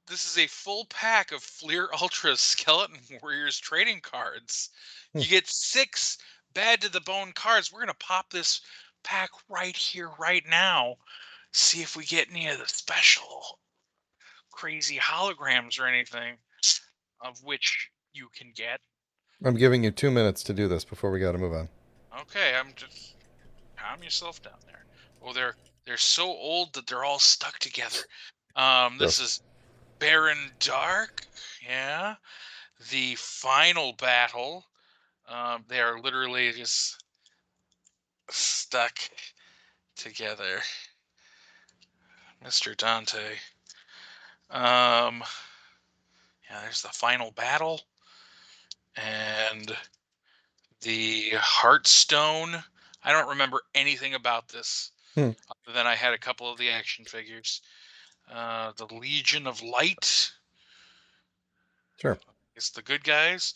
this is a full pack of Fleer Ultra Skeleton Warriors trading cards. Hmm. You get 6 bad to the bone cards. We're gonna pop this pack right here, right now. See if we get any of the special crazy holograms or anything, of which you can get. I'm giving you 2 minutes to do this before we got to move on. Okay, I'm just calm yourself down there. Oh, they're so old that they're all stuck together. This Gross. is Baron Dark. Yeah. The final battle. They are literally just stuck together. Mr. Dante. Um, yeah, there's the final battle. And the Heartstone. I don't remember anything about this, Hmm. other than I had a couple of the action figures. The Legion of Light. Sure. It's the good guys.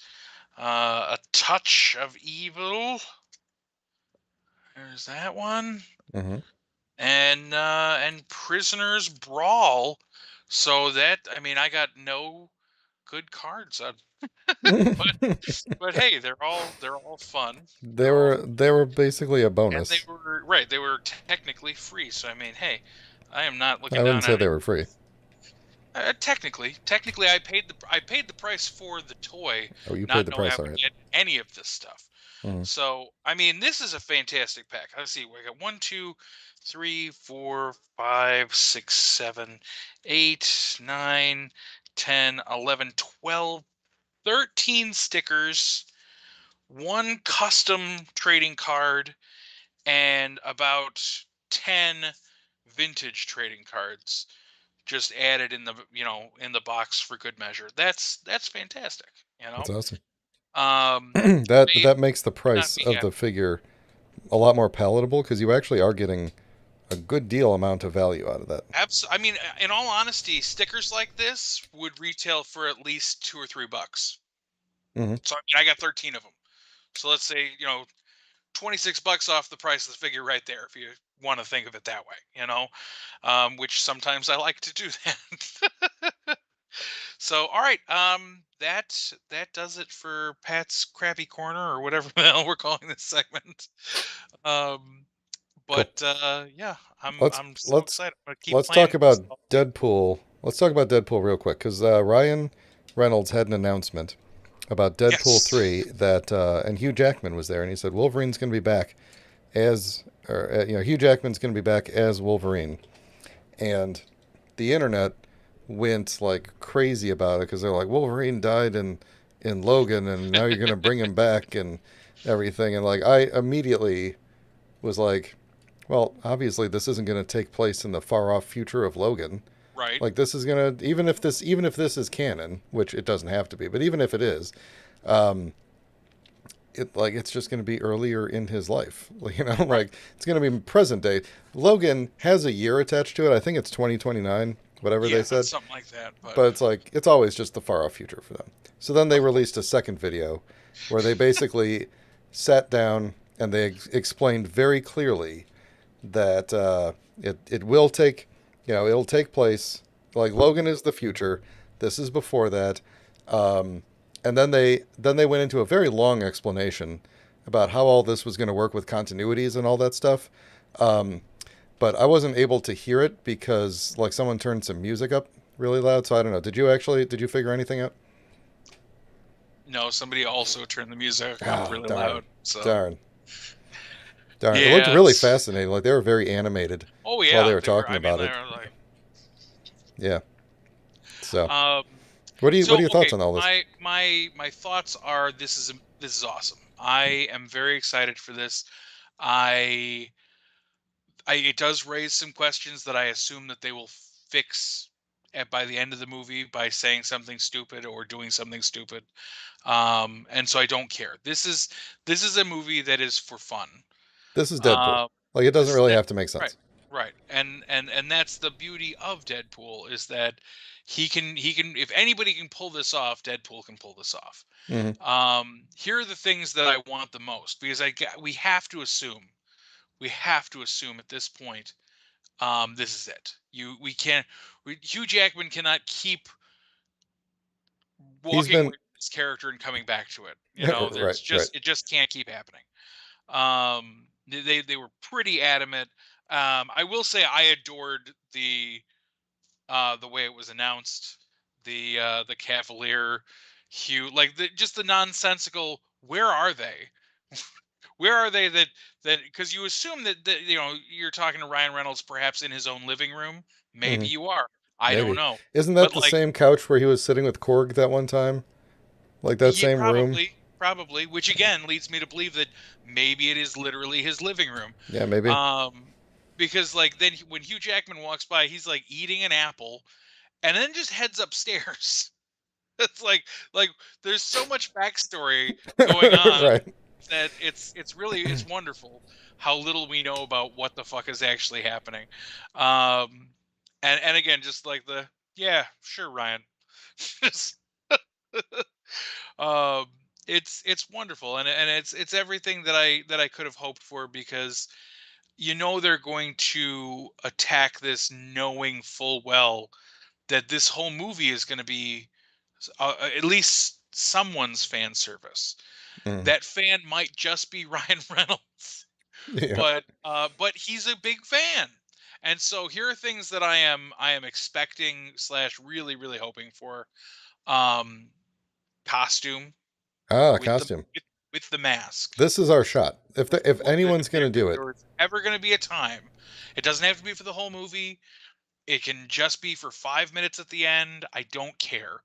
A Touch of Evil. There's that one. Mm-hmm. And Prisoners Brawl. So that, I mean, I got no good cards on, but hey, they're all fun. they They're all, were they were basically a and they bonus. were right. They were technically free. So I mean, hey, I am not I looking wouldn't down say on they it. were free. Technically, I paid the price for the toy, Oh, you paid not the knowing I price, all would right. get any of this stuff. Mm-hmm. So I mean, this is a fantastic pack. Let's see, we got 1, 2, 3, 4, 5, 6, 7, 8, 9, 10, 11, 12, 13 stickers, one custom trading card, and about 10 vintage trading cards just added in the in the box for good measure. That's fantastic. That's awesome. Um, that may that makes the not price be of the figure a lot more palatable because you actually are getting a good deal amount of value out of that. I mean, in all honesty, stickers like this would retail for at least $2 or $3. Mm-hmm. So I mean, I got 13 of them. So let's say $26 off the price of the figure right there, if you want to think of it that way. Which sometimes I like to do that. So, all right, that does it for Pat's Crappy Corner or whatever the hell we're calling this segment. Um, Cool. but yeah, I'm Let's I'm so let's excited. I'm gonna keep let's playing talk with this about all week. Deadpool. Let's talk about Deadpool real quick because Ryan Reynolds had an announcement about Deadpool Yes, 3 that and Hugh Jackman was there and he said Wolverine's going to be back as or Hugh Jackman's going to be back as Wolverine, and the internet went like crazy about it because they're like Wolverine died in Logan and now you're going to bring him back and everything, and like I immediately was like, well, obviously this isn't going to take place in the far off future of Logan. right. Like this is going to, even if this is canon, which it doesn't have to be, but even if it is, um, it's just going to be earlier in his life. Right. Like it's going to be present day. Logan has a year attached to it. I think it's 2029, whatever they Yeah, said. something like that. But But it's like it's always just the far off future for them. So then they released a second video where they basically sat down and they explained very clearly that it will take, it'll take place. Like Logan is the future. This is before that. And then they went into a very long explanation about how all this was going to work with continuities and all that stuff. Um, but I wasn't able to hear it because like someone turned some music up really loud. So I don't know. Did you figure anything out? no, somebody also turned the music up Ah, really darn, loud. So darn, darn. It looked yeah, really fascinating. Like they were very animated oh while they yeah, were they were. talking I mean, about they it. were like. Yeah. So Um, what are so your thoughts okay, on all this? my thoughts are this is awesome. I am very excited for this. I it does raise some questions that I assume that they will fix by the end of the movie by saying something stupid or doing something stupid. And so I don't care. This is a movie that is for fun. This is Deadpool. Uh, Like it doesn't this is really that have to make right, sense. right, and that's the beauty of Deadpool is that he can if anybody can pull this off, Deadpool can pull this off. Hmm. Here are the things that I want the most because we have to assume at this point, this is it. Hugh Jackman cannot keep He's walking away been from this character and coming back to it. You know, right, right. it just can't keep happening. They were pretty adamant. I will say I adored the way it was announced, the Cavalier hue, like just the nonsensical. Where are they? Where are they? That because you assume that you know you're talking to Ryan Reynolds perhaps in his own living room. Maybe Hmm. you are. I don't Maybe. know. Isn't that But the like, same couch where he was sitting with Korg that one time? Like that yeah, same room? probably, which again leads me to believe that maybe it is literally his living room. Yeah, maybe. Um, because like then when Hugh Jackman walks by, he's like eating an apple and then just heads upstairs. It's like there's so much backstory going on Right. that it's wonderful how little we know about what the fuck is actually happening. Um, and again, just like yeah, sure, Ryan. Just, um, it's wonderful, and it's everything that I could have hoped for, because you know they're going to attack this knowing full well that this whole movie is going to be at least someone's fan service. Mm. That fan might just be Ryan Reynolds, Yeah. but he's a big fan. And so here are things that I am expecting slash really hoping for. Um, Costume Ah, with costume. with the mask. This is our shot. If anyone's There, gonna do it, there was ever going to be a time. It doesn't have to be for the whole movie. It can just be for 5 minutes at the end. I don't care.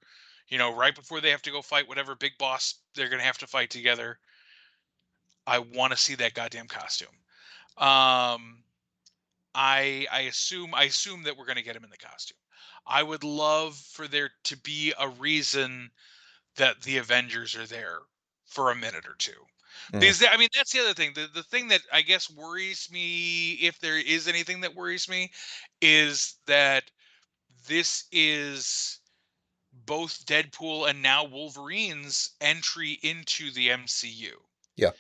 You know, right before they have to go fight whatever big boss they're going to have to fight together. I want to see that goddamn costume. Um, I assume that we're going to get him in the costume. I would love for there to be a reason that the Avengers are there for a minute or two. mm, Because I mean that's the other thing. The thing that I guess worries me, if there is anything that worries me, is that this is both Deadpool and now Wolverine's entry into the MCU. yeah,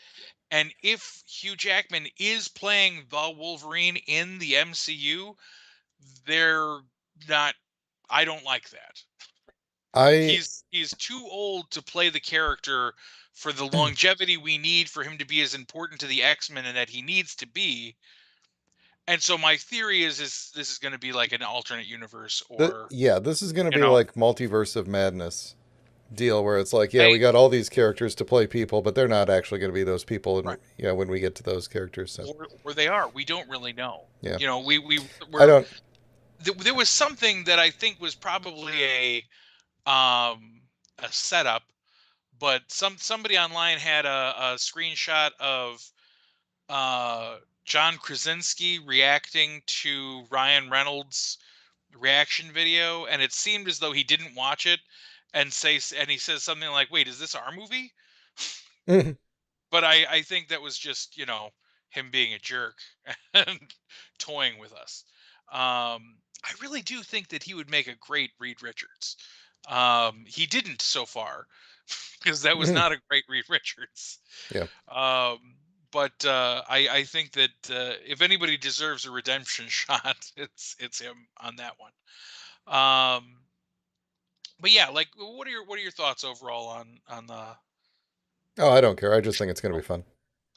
And if Hugh Jackman is playing the Wolverine in the MCU, they're not I don't like that. I He's too old to play the character for the longevity we need for him to be as important to the X-Men and that he needs to be. And so my theory is this is going to be like an alternate universe, or yeah, this is gonna you be know, like multiverse of madness deal where it's like, yeah, I we got all these characters to play people, but they're not actually gonna be those people, and right, yeah, when we get to those characters, so or they are. We don't really know. yeah, You know, we I were don't. there was something that I think was probably a setup, but somebody online had a screenshot of John Krasinski reacting to Ryan Reynolds' reaction video, and it seemed as though he didn't watch it, and he says something like, "Wait, is this our movie?" But I think that was just, you know, him being a jerk and toying with us. I really do think that he would make a great Reed Richards. He didn't so far because that was not a great Reed Richards. Yeah. But I think that if anybody deserves a redemption shot, it's him on that one. Um, but yeah, like, what are your thoughts overall on the? Oh, I don't care. I just think it's gonna be fun.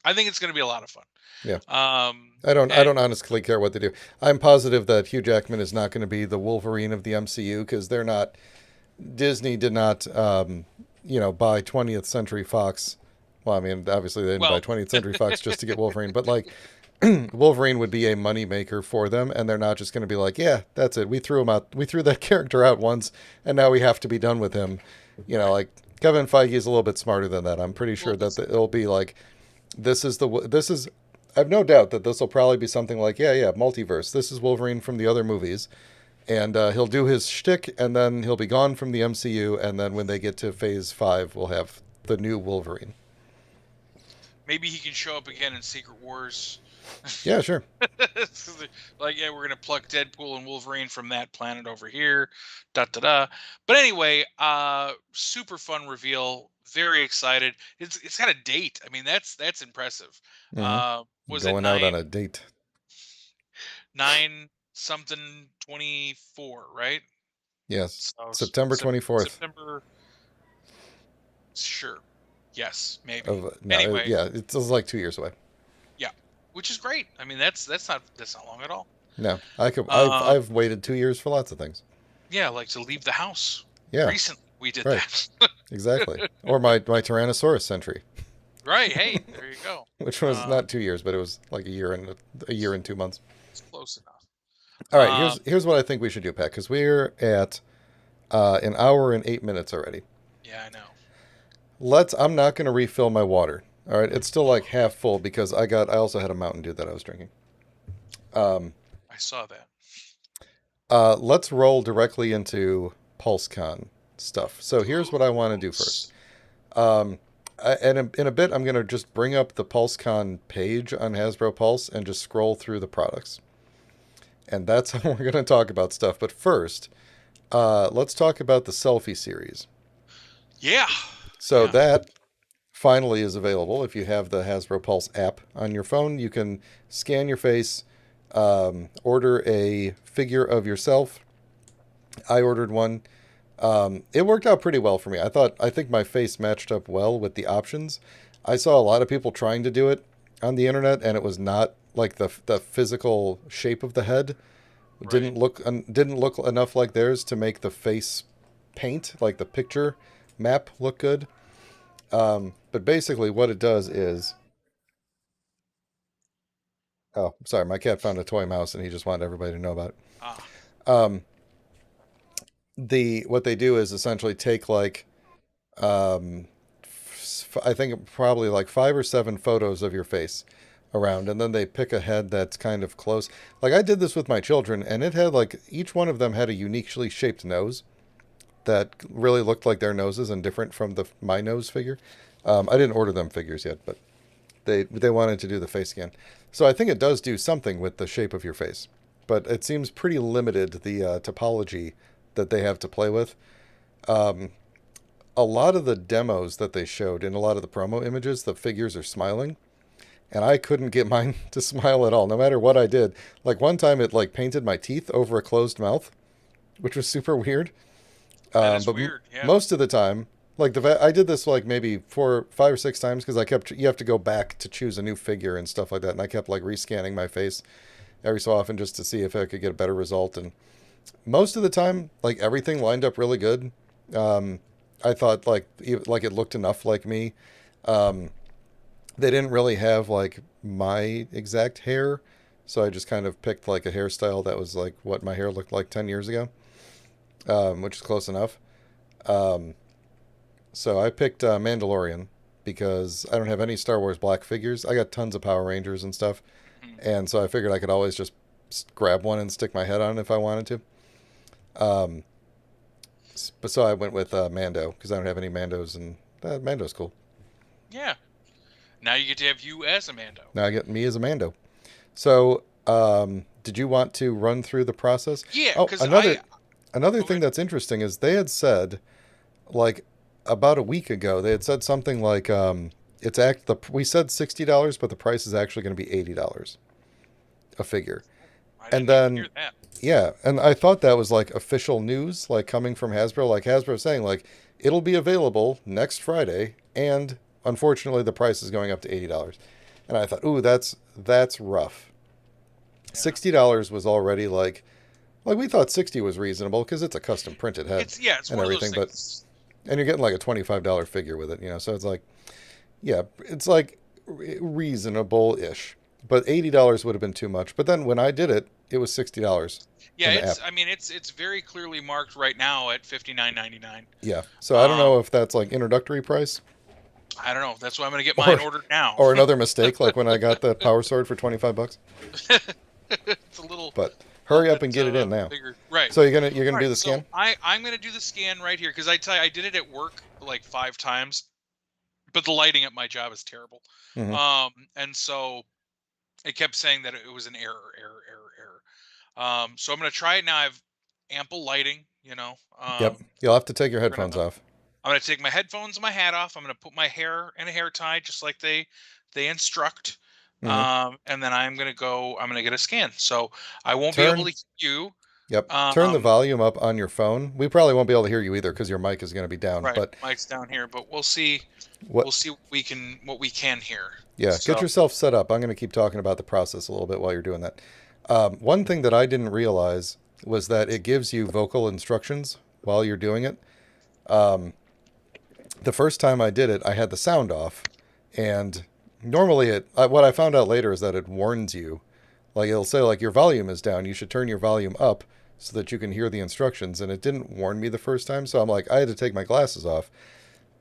I think it's going to be a lot of fun. Yeah. I And don't honestly care what they do. I'm positive that Hugh Jackman is not going to be the Wolverine of the MCU because they're not. Disney did not, buy 20th Century Fox. Well, I mean, obviously they didn't buy well, 20th Century Fox just to get Wolverine, but like Wolverine would be a moneymaker for them, and they're not just going to be like, yeah, that's it. We threw him out. We threw that character out once, and now we have to be done with him. right. Like Kevin Feige is a little bit smarter than that. I'm pretty Well, sure that it'll be like, this is. I have no doubt that this will probably be something like, yeah, multiverse. This is Wolverine from the other movies, and he'll do his shtick, and then he'll be gone from the MCU, and then when they get to Phase 5, we'll have the new Wolverine. maybe he can show up again in Secret Wars. Yeah, sure. Like, yeah, we're gonna pluck Deadpool and Wolverine from that planet over here. Da da da. But anyway, super fun reveal. Very excited. It's got a date. I mean, that's impressive. Hmm. Was it Going out on a date. 9 something 24, right? Yes, So September 24th. September Sure. Yes, maybe. Of no, Anyway, yeah, it's like 2 years away. yeah, which is great. I mean, that's not long at all. No, I could. Um, I've waited 2 years for lots of things. yeah, like to leave the house. Yeah, Recently, we did right, that. exactly. Or my Tyrannosaurus Sentry, Right. Hey, there you go. which was not 2 years, but it was like a year and 2 months. It's close enough. All right, Um, here's what I think we should do, Pat, because we're at an hour and 8 minutes already. yeah, I know. I'm not going to refill my water. All right, it's still like half full because I also had a Mountain Dew that I was drinking. I saw that. Let's roll directly into PulseCon stuff. So here's what I want to do first. And in a bit, I'm going to just bring up the PulseCon page on Hasbro Pulse and just scroll through the products. And that's how we're going to talk about stuff. But first, let's talk about the selfie series. Yeah. So Yeah. that finally is available. If you have the Hasbro Pulse app on your phone, you can scan your face, order a figure of yourself. I ordered one. It worked out pretty well for me. I think my face matched up well with the options. I saw a lot of people trying to do it on the internet, and it was not like the physical shape of the head Right. didn't look enough like theirs to make the face paint, like the picture map, look good. But basically, what it does is, oh, sorry, my cat found a toy mouse, and he just wanted everybody to know about Ah. it. What they do is essentially take like um, I think probably like 5 or 7 photos of your face around, and then they pick a head that's kind of close. Like I did this with my children, and it had like each one of them had a uniquely shaped nose that really looked like their noses and different from my nose figure. I didn't order them figures yet, but they wanted to do the face scan, so I think it does do something with the shape of your face, but it seems pretty limited the topology that they have to play with. A lot of the demos that they showed in a lot of the promo images, the figures are smiling, and I couldn't get mine to smile at all, no matter what I did. Like one time, it like painted my teeth over a closed mouth, which was super weird. That is But weird. Yeah. most of the time, like I did this like maybe 5 or 6 times because you have to go back to choose a new figure and stuff like that, and I kept like rescanning my face every so often just to see if I could get a better result. And most of the time, like everything lined up really good. I thought like it looked enough like me. They didn't really have like my exact hair, so I just kind of picked like a hairstyle that was like what my hair looked like 10 years ago, which is close enough. So I picked Mandalorian because I don't have any Star Wars black figures. I got tons of Power Rangers and stuff, Mhm. and so I figured I could always just grab one and stick my head on it if I wanted to. But so I went with Mando because I don't have any Mandos, and Mando's cool. Yeah. Now you get to have you as a Mando. Now I get me as a Mando. So, did you want to run through the process? Yeah, Oh, because another thing okay. that's interesting is they had said, like, about a week ago, they had said something like, we said $60, but the price is actually going to be $80 a figure. I And didn't even hear then, that. yeah, and I thought that was like official news, like coming from Hasbro, like Hasbro saying, like, it'll be available next Friday, and unfortunately, the price is going up to $80. And I thought, ooh, that's rough. Yeah. $60 was already like we thought 60 was reasonable because it's a custom printed head It's and one of those everything, but things. and you're getting like a $25 figure with it, so it's like, yeah, it's like reasonable ish. But $80 would have been too much. But then when I did it, it was $60 Yeah, in the app. I mean it's very clearly marked right now at $59.99. Yeah. So I don't Um, know if that's like introductory price I don't know. That's why I'm gonna get mine or ordered now. or another mistake like when I got the power sword for $25. It's a little Hurry up and bit get it in now. bigger. Right. So you're gonna All do right. the So scan? I'm gonna do the scan right here because I tell you I did it at work like 5 times, but the lighting at my job is terrible. Mm-hmm. And so it kept saying that it was an error. So I'm gonna try it now. I have ample lighting. Yep. You'll have to take your We're gonna headphones off. I'm gonna take my headphones and my hat off. I'm gonna put my hair in a hair tie just like they instruct. Mm-hmm. And then I'm gonna get a scan. So I won't be able Turn to hear you. Yep. Turn the Um, volume up on your phone. We probably won't be able to hear you either because your mic is going to be down. right, But mic's down here, but we'll see. what? We'll see what we can hear. Yeah, get So, yourself set up. I'm going to keep talking about the process a little bit while you're doing that. One thing that I didn't realize was that it gives you vocal instructions while you're doing it. The first time I did it, I had the sound off, and normally what I found out later is that it warns you. Like it'll say like your volume is down. You should turn your volume up so that you can hear the instructions. And it didn't warn me the first time, so I'm like I had to take my glasses off,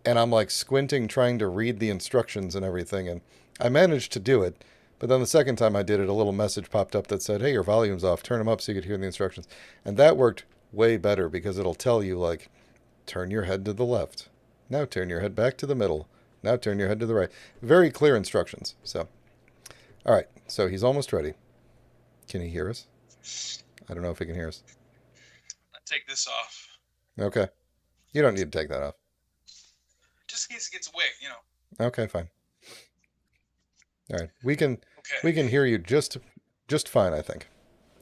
and I'm like squinting trying to read the instructions and everything, and I managed to do it. But then the second time I did it, a little message popped up that said, "Hey, your volume's off. Turn them up so you could hear the instructions." And that worked way better because it'll tell you like turn your head to the left. Now turn your head back to the middle. Now turn your head to the right. Very clear instructions. So, all right. So he's almost ready. Can he hear us? I don't know if he can hear us. I take this off Okay. You don't need to take that off. just in case it gets away. Okay, fine. All right. We can Okay. hear you just fine, I think.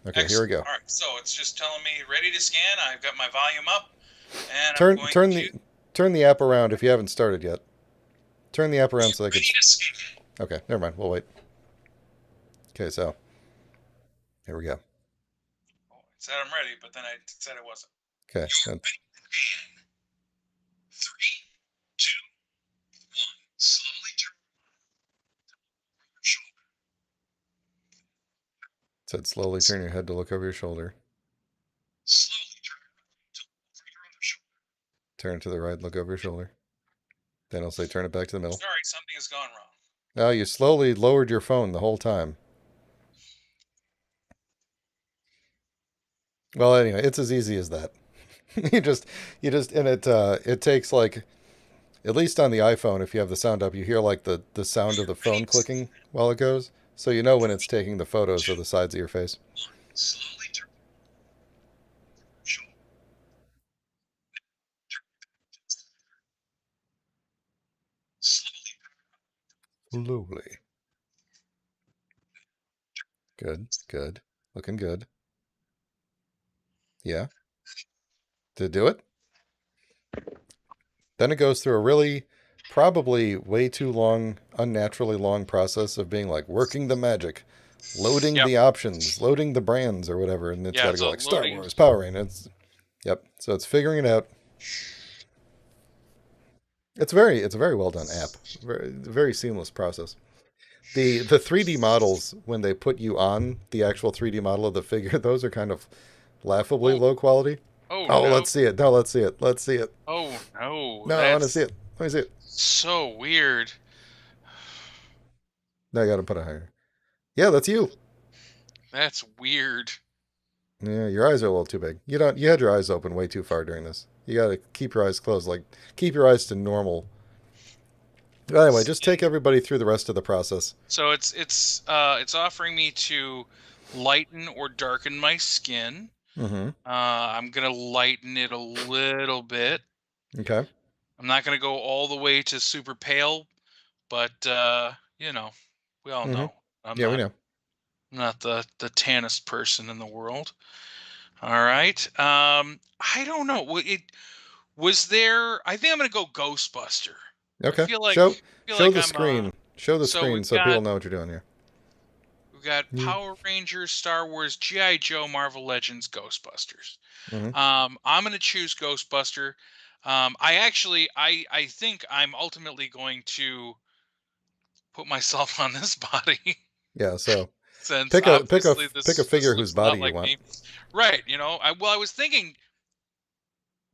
Okay, here we Excellent. go. All right. So it's just telling me ready to scan. I've got my volume up, and I'm Turn going turn to the turn the app around if you haven't started yet. Turn the app around so they could. ready to scan. Okay, never mind. We'll wait. Okay, so here we go. Oh, it said I'm ready, but then I said it wasn't. Okay. You're ready to scan. Three, two, one. Slowly turn your shoulder. It said slowly turn your head to look over your shoulder. Slowly turn to over your other shoulder. Turn to the right, look over your shoulder. Then it'll say turn it back to the middle. Sorry, something has gone wrong. Now you slowly lowered your phone the whole time. Well, anyway, it's as easy as that. you just and it takes like at least on the iPhone if you have the sound up, you hear like the sound of You're the ready phone to scan. clicking while it goes. So you know when it's Three, taking the photos two, of the sides of your face. one. Slowly turn your shoulder. Slowly. Slowly. Good, good. Looking good. Yeah. Did it do it? Then it goes through a really probably way too long, unnaturally long process of being like working the magic, loading Yep. the options, loading the brands or whatever, and it's Yeah, got to it's go all like Star loading. Wars, Power Rangers. Yep. So it's figuring it out. It's a very well done app. Very seamless process. The 3D models when they put you on the actual 3D model of the figure, those are kind of laughably Oh, low quality. oh Oh, no. let's see it. No, let's see it. Let's see it. Oh no. No, I want to see That's it. Let me see it. so weird. No, I got to put it higher. Yeah, that's you. That's weird. Yeah, your eyes are a little too big. You don't. You had your eyes open way too far during this. You got to keep your eyes closed. Like keep your eyes to normal. But anyway, just take Skin. everybody through the rest of the process. So it's offering me to lighten or darken my skin. Mm-hmm. I'm gonna lighten it a little bit. Okay. I'm not gonna go all the way to super pale, but we all Mm-hmm. know I'm Yeah, we not know. I'm not the tannest person in the world. All right. I don't know. It was there. I think I'm gonna go Ghostbuster. I Okay. feel like Show feel show like the I'm screen. Show the so screen we've so people got know what you're doing here. we've got Yeah. Power Rangers, Star Wars, GI Joe, Marvel Legends, Ghostbusters. Mm-hmm. I'm gonna choose Ghostbuster. I think I'm ultimately going to put myself on this body Yeah. So since pick a obviously pick a this figure whose looks a lot body you like want. me. Right, I was thinking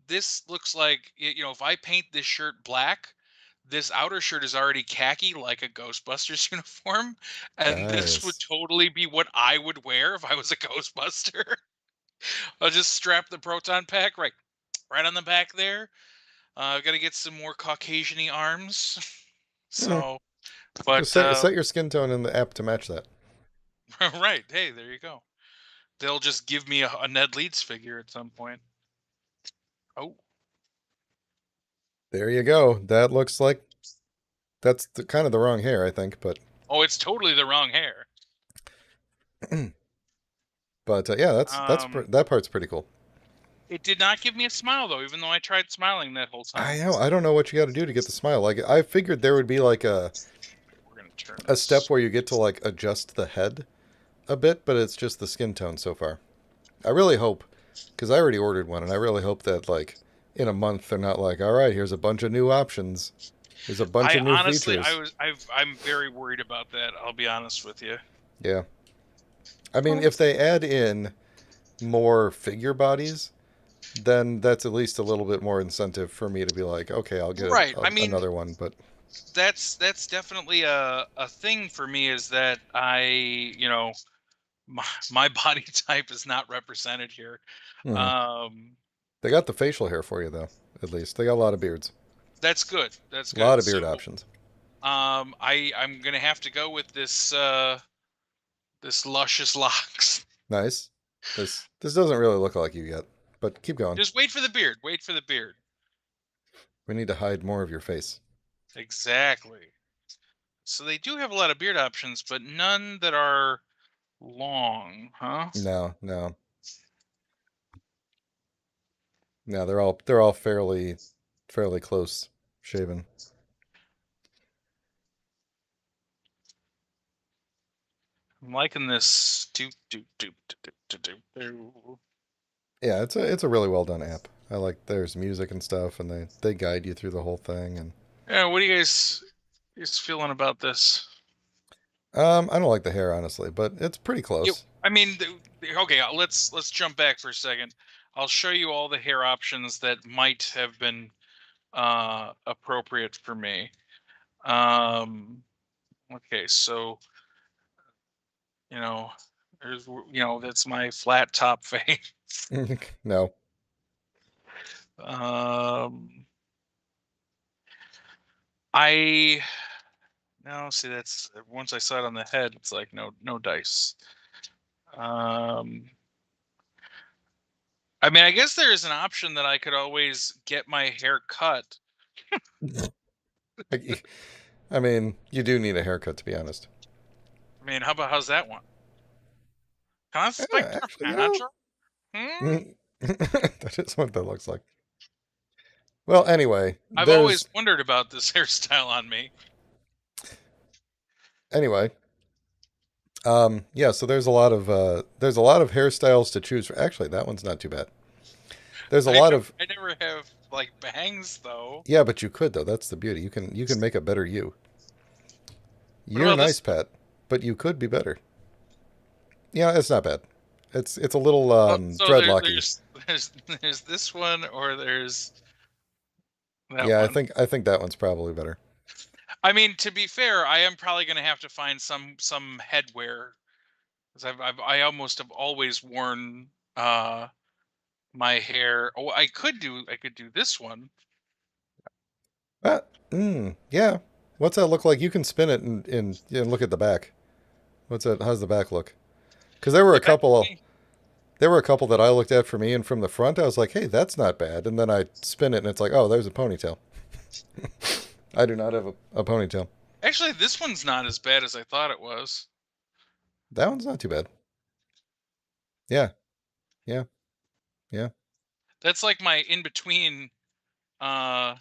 this looks like if I paint this shirt black, this outer shirt is already khaki like a Ghostbusters uniform, and this would Nice. totally be what I would wear if I was a Ghostbuster. I'll just strap the proton pack right on the back there. I've got to get some more Caucasian-y arms. Mm-hmm. So, Just but set your skin tone in the app to match that. right, hey, there you go. They'll just give me a Ned Leeds figure at some point. Oh, There you go. That looks like that's kind of the wrong hair, I think, but oh, it's totally the wrong hair. But yeah, Um, that part's pretty cool. it did not give me a smile though, even though I tried smiling that whole I time. know. I don't know what you got to do to get the smile. Like I figured there would be like We're gonna turn a step this. where you get to like adjust the head a bit, but it's just the skin tone so far. I really hope, because I already ordered one, and I really hope that like in a month they're not like, all right, here's a bunch of new options, here's a bunch I of new honestly, features. I'm very worried about that. I'll be honest with you. Yeah, I mean, if they add in more figure bodies, then that's at least a little bit more incentive for me to be like, okay, I'll get Right. I mean, another one. But that's definitely a thing for me is that my body type is not represented here. mhm. Um, They got the facial hair for you though. At least they got a lot of beards, that's good. That's a lot good. of So, beard options. I'm gonna have to go with this luscious locks. Nice. This doesn't really look like you yet, but keep going. Just wait for the beard. Wait for the beard. We need to hide more of your face. Exactly. So they do have a lot of beard options, but none that are long, huh? No, no, no. They're all fairly close shaven. I'm liking this. Doop, doop, doop, doop, doop, doop, doop. Yeah, it's a really well done app. I like there's music and stuff, and they guide you through the whole thing. And Yeah, what are you guys feeling about this? I don't like the hair honestly, but it's pretty You, close. I mean, okay, let's jump back for a second. I'll show you all the hair options that might have been appropriate for me. Um, okay, so you know, there's that's my flat top face. No. Um, I no see that's once I saw it on the head, it's like no dice. Um, I mean, I guess there is an option that I could always get my hair cut. I, I mean, you do need a haircut to be honest. I mean, how's that one? Can I Yeah, spectrum actually, manager? Hmm? that is what that looks like. Well, anyway, I've always there's wondered about this hairstyle on me. anyway. Yeah, so there's a lot of hairstyles to choose for. Actually, that one's not too bad. There's a I lot don't. of I never have like bangs though. yeah, but you could though. That's the beauty. You can make a better you. What You're about nice, this? Pat, but you could be better. Yeah, it's not bad. It's a little Oh, so dreadlocky. there's this one or there's that Yeah, one. I think that one's probably better. I mean, to be fair, I am probably going to have to find some headwear because I almost have always worn my hair. Oh, I could do this one. Ah, yeah. What's that look like? You can spin it and look at the back. What's that? How's the back look? Because The back. there were a couple that I looked at for me, and from the front, I was like, hey, that's not bad. And then I spin it, and it's like, oh, there's a ponytail. I do not have a ponytail. Actually, this one's not as bad as I thought it was. That one's not too bad. Yeah, yeah, yeah. That's like my in between. Uh,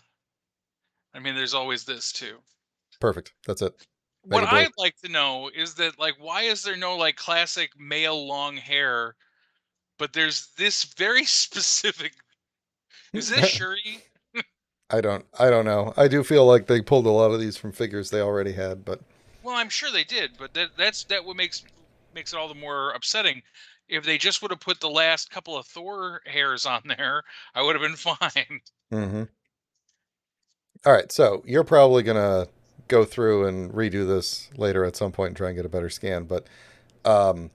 I mean, there's always this too. Perfect. That's it. Make What it blue. I'd like to know is that like, why is there no like classic male long hair, but there's this very specific. Is this Shuri? I don't know. I do feel like they pulled a lot of these from figures they already had, but Well, I'm sure they did, but that what makes it all the more upsetting. If they just would have put the last couple of Thor hairs on there, I would have been fine. hmm. All right, so you're probably gonna go through and redo this later at some point and try and get a better scan, but um,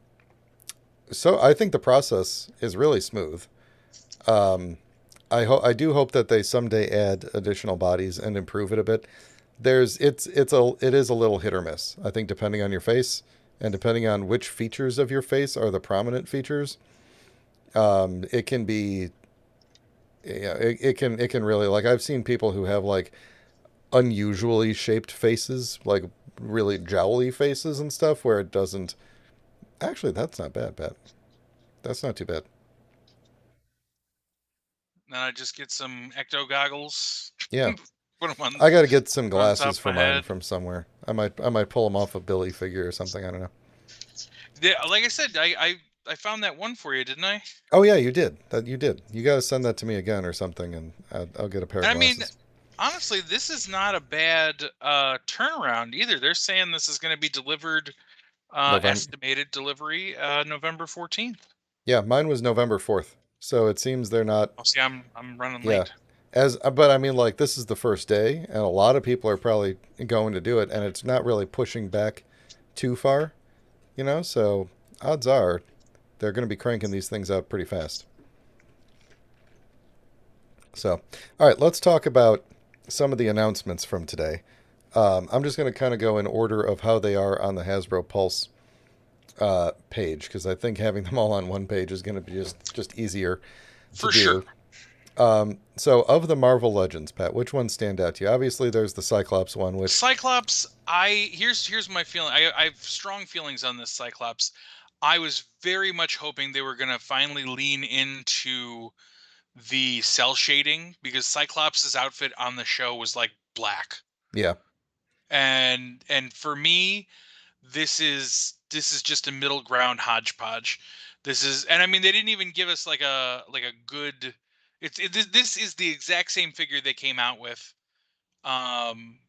so I think the process is really smooth. Um, I do hope that they someday add additional bodies and improve it a bit. It is a little hit or miss. I think depending on your face and depending on which features of your face are the prominent features, it can be yeah, it can really like I've seen people who have like unusually shaped faces, like really jowly faces and stuff, where it doesn't. Actually, that's not bad, Pat. That's not too bad. Then I just get some ecto goggles, Yeah. put them I got to get some on top glasses of for my mine head. from somewhere. I might pull them off a Billy figure or something. I don't know. Yeah, like I said, I found that one for you, didn't I? Oh yeah, you did. That you did. You got to send that to me again or something, and I'll get a pair of And I mean, glasses. honestly, this is not a bad turnaround either. They're saying this is going to be delivered, November. estimated delivery, November 14th. Yeah, mine was November 4th. So it seems they're not. Oh, see, I'm running Yeah. late. But I mean, like, this is the first day, and a lot of people are probably going to do it, and it's not really pushing back too far, So odds are they're going to be cranking these things out pretty fast. So, all right, let's talk about some of the announcements from today. I'm just going to kind of go in order of how they are on the Hasbro Pulse page because I think having them all on one page is going to be just easier to For sure. do. So of the Marvel Legends, Pat, which ones stand out to you? Obviously, there's the Cyclops one, which Cyclops, here's my feeling. I have strong feelings on this Cyclops. I was very much hoping they were going to finally lean into the cell shading because Cyclops' outfit on the show was like black. yeah, And for me, this is just a middle ground hodgepodge. This is, and I mean, they didn't even give us like a good. This is the exact same figure they came out with, um,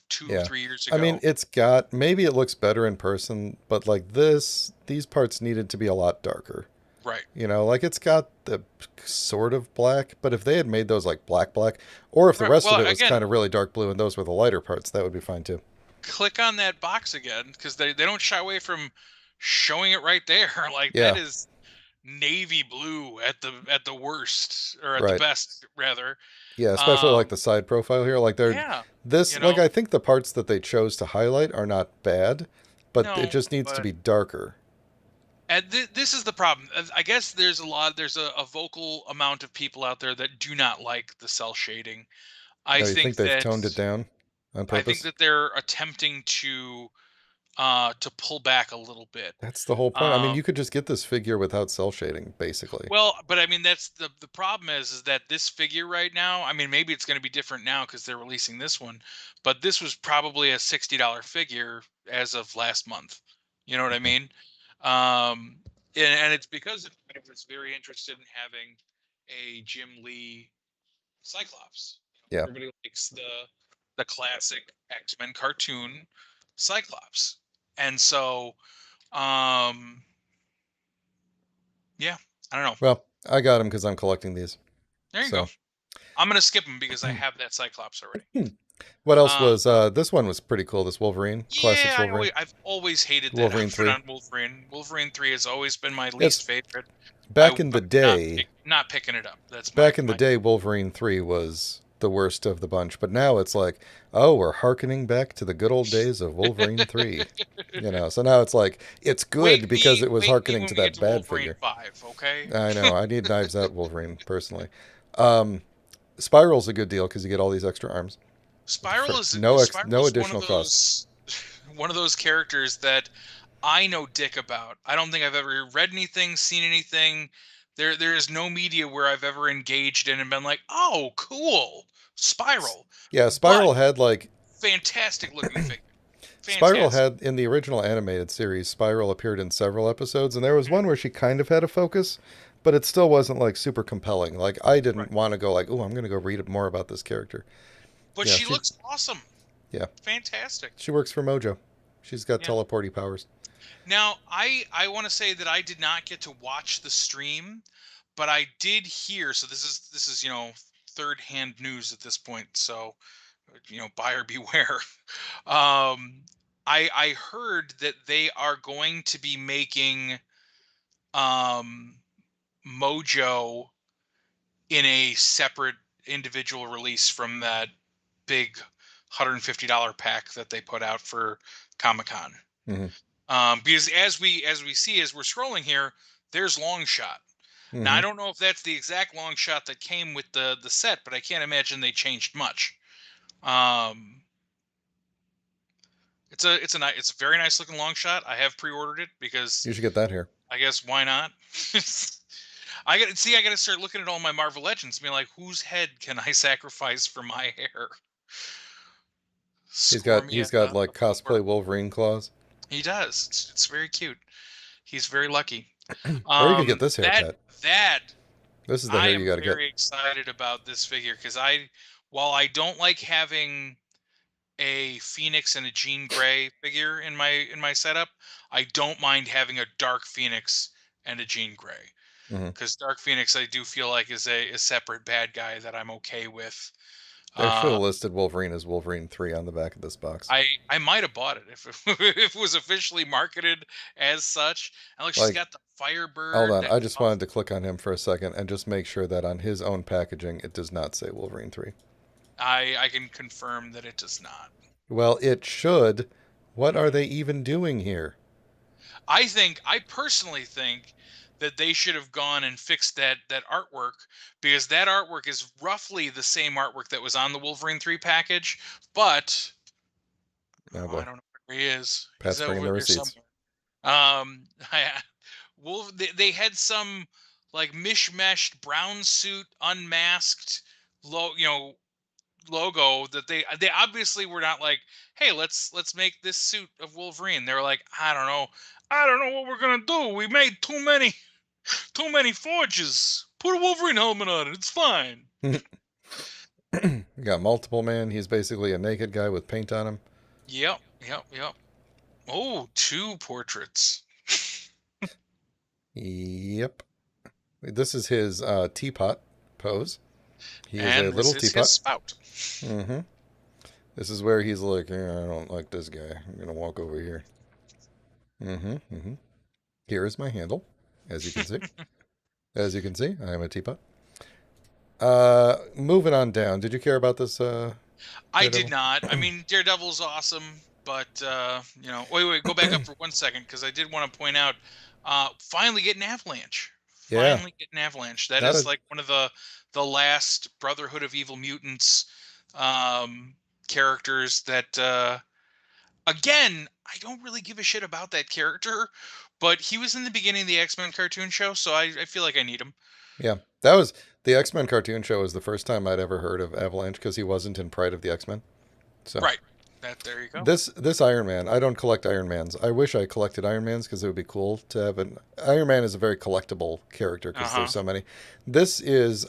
two yeah. 3 years I mean, ago. it's got maybe it looks better in person, but like these parts needed to be a lot darker. Right. Like it's got the sort of black, but if they had made those like black black, or if the Right. rest of Well, it was again, kind of really dark blue and those were the lighter parts, that would be fine too. click on that box again because they don't shy away from showing it right there. Like that Yeah, is navy blue at the worst or at the right. best rather. Yeah, especially like Um, the side profile here. Like they're yeah, this you like know, I think the parts that they chose to highlight are not bad, but it no, just needs to but be darker. and this is the problem. I guess there's a vocal amount of people out there that do not like the cell shading. I Oh, you think think they've that toned it down on I think purpose? that they're attempting to pull back a little bit. That's the whole point. I mean, Um, you could just get this figure without cell shading, basically. well, but I mean that's the problem is that this figure right now. I mean, maybe it's going to be different now because they're releasing this one, but this was probably a $60 figure as of last month. You know what I Mhm. mean? Um, and it's because I was very interested in having a Jim Lee Cyclops. Yeah. Everybody likes the classic X-Men cartoon Cyclops, and so um, yeah, I don't know. Well, I got him because I'm collecting these. There you go. So, I'm gonna skip them because I have that Cyclops already. what else Uh, was this one was pretty cool. This Wolverine, Classics yeah, Wolverine, I've always hated that Wolverine outfit 3. on Wolverine. Wolverine 3 has always been my It's least favorite. back in the I'm not day. not picking it up. That's Back in the my day, Wolverine 3 was the worst of the bunch, but now it's like, oh, we're harkening back to the good old days of Wolverine 3. So now it's like, it's good because it was Wait me harkening when to we get that to bad Wolverine figure. 5, okay? I know, I need Knives Out Wolverine, personally. Um, Spiral's a good deal because you get all these extra arms for Spiral no is one of additional cost. those one of those characters that I know dick about. I don't think I've ever read anything, seen anything. There is no media where I've ever engaged in and been like, "Oh, cool, Spiral." Yeah, But Spiral had like fantastic looking figure. Spiral Fantastic. had in the original animated series, Spiral appeared in several episodes, and there was Mhm. one where she kind of had a focus, but it still wasn't like super compelling. Like I Right. didn't want to go like, oh, I'm going to go read more about this character. But Yeah, she looks awesome. yeah, Fantastic. she works for Mojo. She's got Yeah. teleporty powers. Now, I want to say that I did not get to watch the stream, but I did hear. So this is third hand news at this point. So buyer beware. Um, I heard that they are going to be making um Mojo in a separate individual release from that big $150 pack that they put out for Comic Con. Hmm. Because as we're scrolling here, there's Long Shot. Now I Hmm. don't know if that's the exact Long Shot that came with the set, but I can't imagine they changed much. Um, it's a very nice looking Long Shot. I have pre-ordered it because You should get that here. I guess why not? I gotta start looking at all my Marvel Legends, and be like, whose head can I sacrifice for my hair? He's Score got me he's got a like Bloomberg. cosplay Wolverine claws. He does. It's very cute. He's very lucky. Or you could get this That haircut. that This is the I hair you am got to get. very excited about this figure because while I don't like having a Phoenix and a Jean Grey figure in my setup, I don't mind having a Dark Phoenix and a Jean Grey. Hmm. Because Dark Phoenix, I do feel like is a separate bad guy that I'm okay with. They should Uh, have listed Wolverine as Wolverine 3 on the back of this box. I might have bought it if if it was officially marketed as such. And look, she's Like, got the hold Firebird on. that I just puff. wanted to click on him for a second and just make sure that on his own packaging it does not say Wolverine 3. I can confirm that it does not. Well, it should. What are Mhm. they even doing here? I personally think that they should have gone and fixed that artwork because that artwork is roughly the same artwork that was on the Wolverine 3 package, but Oh oh, I boy. don't know where he is. He's Pat's bringing the over here receipts. somewhere. I, they had some like mishmashed brown suit, unmasked, logo that they obviously were not like, hey, let's make this suit of Wolverine. They were like, I don't know what we're gonna do. We made too many forges. Put a Wolverine helmet on it. It's fine. We got multiple man. He's basically a naked guy with paint on him. Yep, yep, yep. Oh, two portraits. Yep. This is his teapot pose. He is a And this little is his teapot. spout. Mm-hmm. This is where he's like, I don't like this guy. I'm gonna walk over here. Mm-hmm. Mm-hmm. Here is my handle, as you can see. As you can see, I am a teapot. Moving on down. Did you care about this I did Daredevil? not. I mean, Daredevil's awesome, but wait, go back up for 1 second because I did want to point out, finally getting Avalanche. Yeah. Finally getting Avalanche. That Not is a like one of the last Brotherhood of Evil Mutants um, characters that again, I don't really give a shit about that character, but he was in the beginning of the X-Men cartoon show, so I feel like I need him. yeah. That was the X-Men cartoon show was the first time I'd ever heard of Avalanche because he wasn't in Pride of the X-Men. So Right. That there you go. this Iron Man, I don't collect Iron Mans. I wish I collected Iron Mans because it would be cool to have an Iron Man is a very collectible character because Uh-huh. there's so many. This is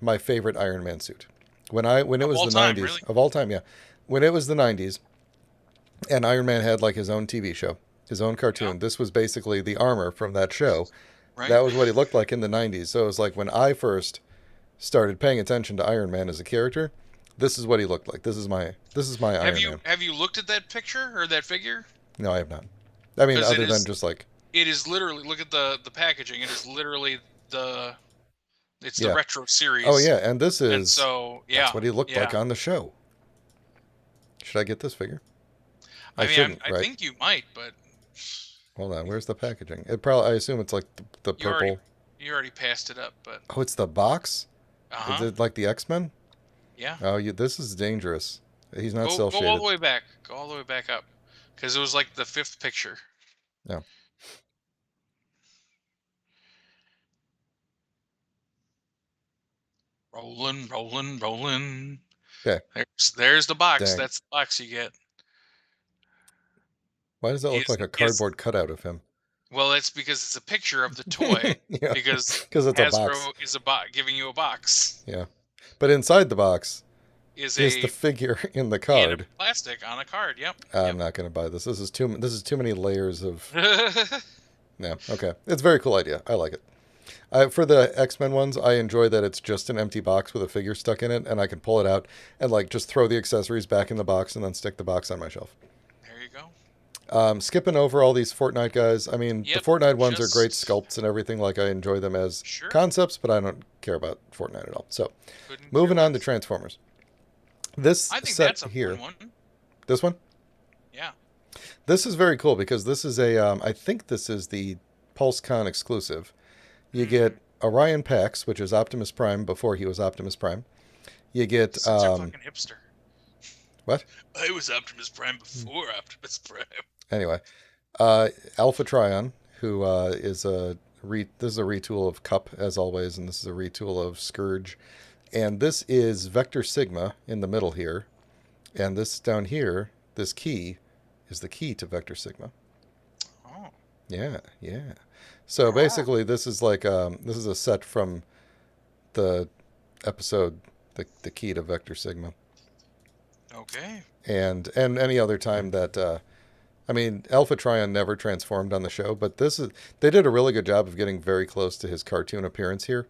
my favorite Iron Man suit. When it Of was all the time, 90s really. of all time, yeah. When it was the 90s and Iron Man had like his own TV show, his own Yeah. cartoon. This was basically the armor from that show. Right. That was what he looked like in the 90s. So it was like when I first started paying attention to Iron Man as a character, this is what he looked like. This is my Iron Man. Have you looked at that picture or that figure? No, I have not. I mean, Because other than just like, it is literally, look at the packaging. It is literally the it's the yeah. retro Oh series, yeah, and this and is so that's yeah, what he looked like yeah. on the show. Should I get this figure? I I mean, shouldn't, I right? think you might, but Hold on. Where's the packaging? It probably. I assume it's like the you already purple. you already passed it up. But Oh, it's the box. Is uh-huh, it like the X-Men? yeah. Oh, this is dangerous. He's not cell Go all shaded. the way back. Go all the way back up, because it was like the fifth picture. No. Rolling, rolling, rolling. Okay. There's the box. Dang. That's the box you get. Why does that look like a He is cardboard cutout of him? Well, it's because it's a picture of the toy. Yeah, Because because it's a box. Hasbro is giving you a box. Yeah, but inside the box Is is the a figure in the in a card. plastic on a card. Yep. I'm Yep. not going to buy this. This is too many layers of. No, okay, it's a very cool idea. I like it. For the X-Men ones, I enjoy that it's just an empty box with a figure stuck in it, and I can pull it out and like just throw the accessories back in the box and then stick the box on my shelf. There you go. Skipping over all these Fortnite guys. I mean, the Yep. Fortnite ones are great Just sculpts and everything. Like I enjoy them as sure. concepts, but I don't care about Fortnite at all. So, Couldn't care moving on to less. Transformers. This I think set that's a here, fun one. this one, Yeah. this is very cool because this is a. I think this is the PulseCon exclusive. You Hmm. get Orion Pax, which is Optimus Prime before he was Optimus Prime. You get Such a fucking hipster. what? I was Optimus Prime before Optimus Prime. Anyway, Alpha Trion, who is this is a retool of Cup as always, and this is a retool of Scourge, and this is Vector Sigma in the middle here, and this down here, this key, is the key to Vector Sigma. Oh. Yeah, yeah. So basically, this is like this is a set from the episode, the key to Vector Sigma. Okay. And any other time that I mean, Alpha Trion never transformed on the show, but they did a really good job of getting very close to his cartoon appearance here,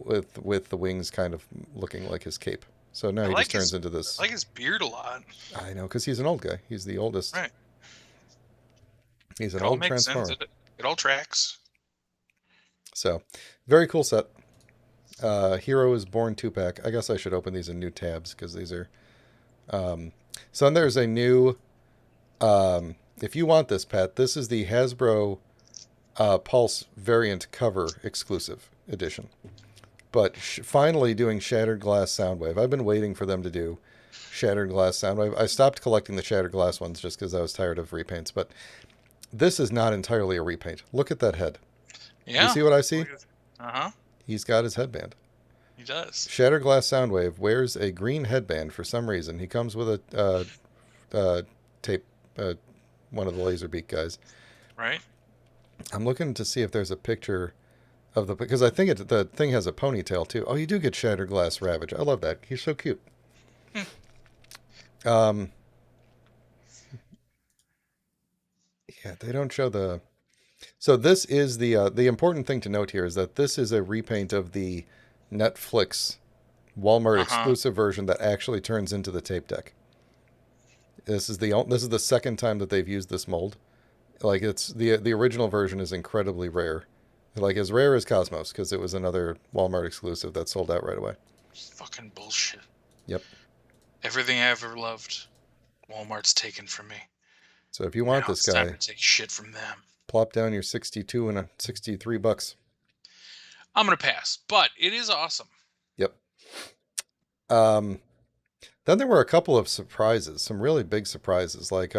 with the wings kind of looking like his cape. So now he just turns into this. I like his beard a lot. I know, because he's an old guy. He's the oldest. Right. He's an old Transformer. Sense. It all tracks. So, very cool set. Hero is Born 2-pack. I guess I should open these in new tabs because these are. So then there's a new. If you want this, Pat, this is the Hasbro Pulse variant cover exclusive edition. But finally doing Shattered Glass Soundwave. I've been waiting for them to do Shattered Glass Soundwave. I stopped collecting the Shattered Glass ones just because I was tired of repaints. But this is not entirely a repaint. Look at that head. Yeah. You see what I see? Uh-huh. He's got his headband. He does. Shattered Glass Soundwave wears a green headband for some reason. He comes with a tape, one of the Laserbeak guys. Right. I'm looking to see if there's a picture of because I think the thing has a ponytail too. Oh, you do get Shattered Glass Ravage. I love that. He's so cute. Yeah, they don't show the. So this is the important thing to note here is that this is a repaint of the Netflix Walmart exclusive version that actually turns into the tape deck. This is the second time that they've used this mold. Like it's the original version is incredibly rare. Like as rare as Cosmos because it was another Walmart exclusive that sold out right away. Fucking bullshit. Yep. Everything I ever loved, Walmart's taken from me. So if you want this guy, time to take shit from them. Plop down your 62 and $63. I'm gonna pass, but it is awesome. Yep. Then there were a couple of surprises, some really big surprises, like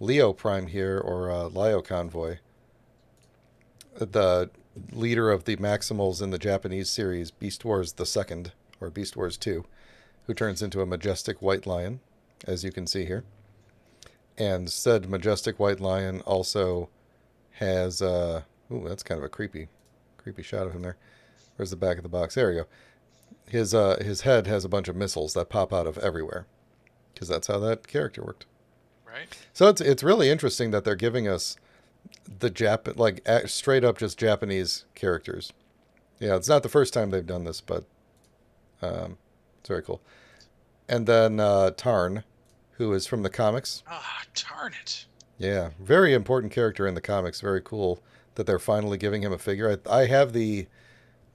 Leo Prime here or Lio Convoy, the leader of the Maximals in the Japanese series Beast Wars the Second or Beast Wars 2, who turns into a majestic white lion, as you can see here. And said majestic white lion also has ooh, that's kind of a creepy shot of him there. Where's the back of the box? There we go. His head has a bunch of missiles that pop out of everywhere, because that's how that character worked. Right. So it's really interesting that they're giving us the straight up just Japanese characters. Yeah, it's not the first time they've done this, but it's very cool. And then Tarn, who is from the comics. Ah, darn it. Yeah, very important character in the comics. Very cool that they're finally giving him a figure. I have the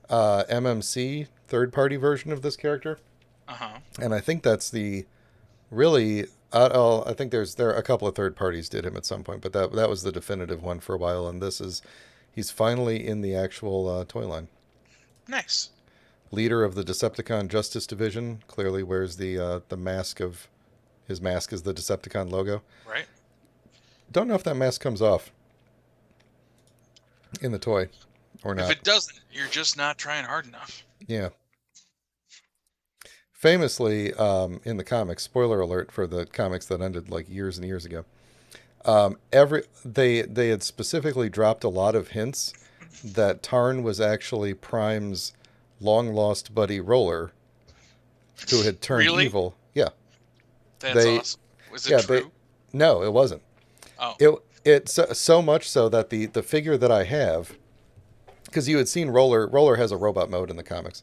MMC third-party version of this character. And I think that's the really. I think there are a couple of third parties did him at some point, but that was the definitive one for a while. And he's finally in the actual toy line. Nice. Leader of the Decepticon Justice Division clearly wears the mask of. His mask is the Decepticon logo. Right. Don't know if that mask comes off in the toy or not. If it doesn't, you're just not trying hard enough. Yeah. Famously, in the comics, spoiler alert for the comics that ended like years and years ago, they had specifically dropped a lot of hints that Tarn was actually Prime's long lost buddy Roller, who had turned evil. Yeah. That's awesome. Was it true? No, it wasn't. Oh. It's so much so that the figure that I have, because you had seen Roller has a robot mode in the comics.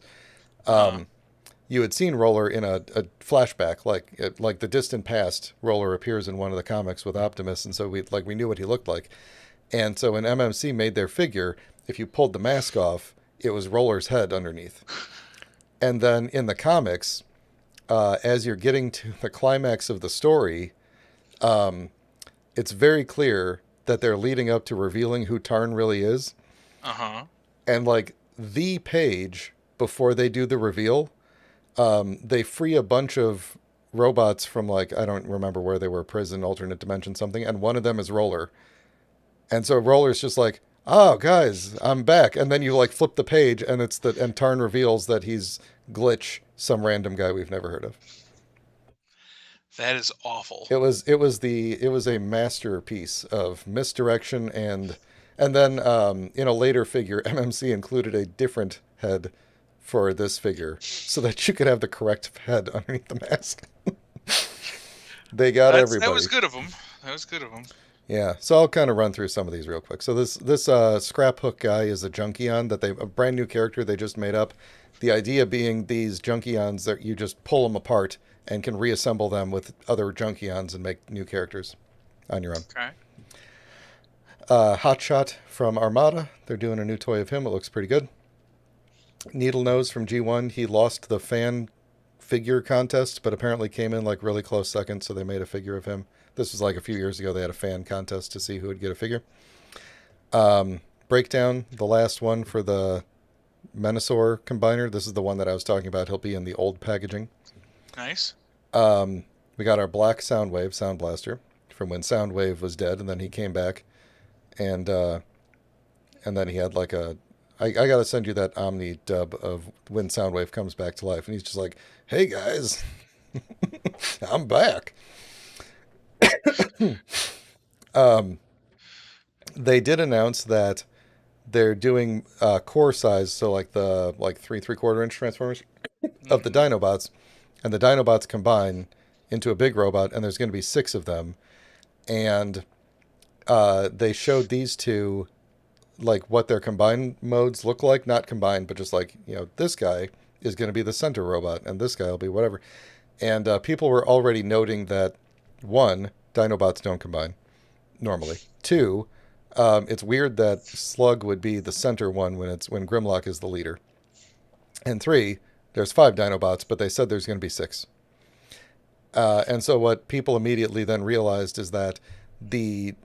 You had seen Roller in a flashback, like the distant past. Roller appears in one of the comics with Optimus, and so we knew what he looked like. And so when MMC made their figure, if you pulled the mask off, it was Roller's head underneath. And then in the comics, as you're getting to the climax of the story, it's very clear that they're leading up to revealing who Tarn really is. And like the page before they do the reveal, they free a bunch of robots from I don't remember where they were, prison, alternate dimension, something, and one of them is Roller. And so Roller's just like, "Oh, guys, I'm back." And then you like flip the page, and Tarn reveals that he's Glitch, some random guy we've never heard of. That is awful. It was a masterpiece of misdirection, and then in a later figure, MMC included a different head for this figure so that you could have the correct head underneath the mask. They got That everybody. was good of them. That was good of them. Yeah, so I'll kind of run through some of these real quick. So this scrap hook guy is a Junkion a brand new character they just made up. The idea being these Junkions that you just pull them apart and can reassemble them with other Junkions and make new characters on your own. Okay. Hotshot from Armada, they're doing a new toy of him. It looks pretty good. Needle Nose from G1, he lost the fan figure contest, but apparently came in like really close second, so they made a figure of him. This was like a few years ago. They had a fan contest to see who would get a figure. Breakdown, the last one for the Menasor combiner. This is the one that I was talking about. He'll be in the old packaging. Nice. We got our black Soundwave, Sound Blaster, from when Soundwave was dead, and then he came back, and then he had like a. I gotta send you that Omni dub of when Soundwave comes back to life, and he's just like, "Hey guys, I'm back." They did announce that they're doing core size, so like the 3 3/4 inch transformers of the Dinobots, and the Dinobots combine into a big robot, and there's going to be 6 of them, and they showed these two like what their combined modes look like, not combined, but just like this guy is going to be the center robot, and this guy will be whatever, and people were already noting that 1, Dinobots don't combine normally. 2, it's weird that Slug would be the center one when Grimlock is the leader. And 3, there's 5 Dinobots, but they said there's going to be 6. And so what people immediately then realized is that the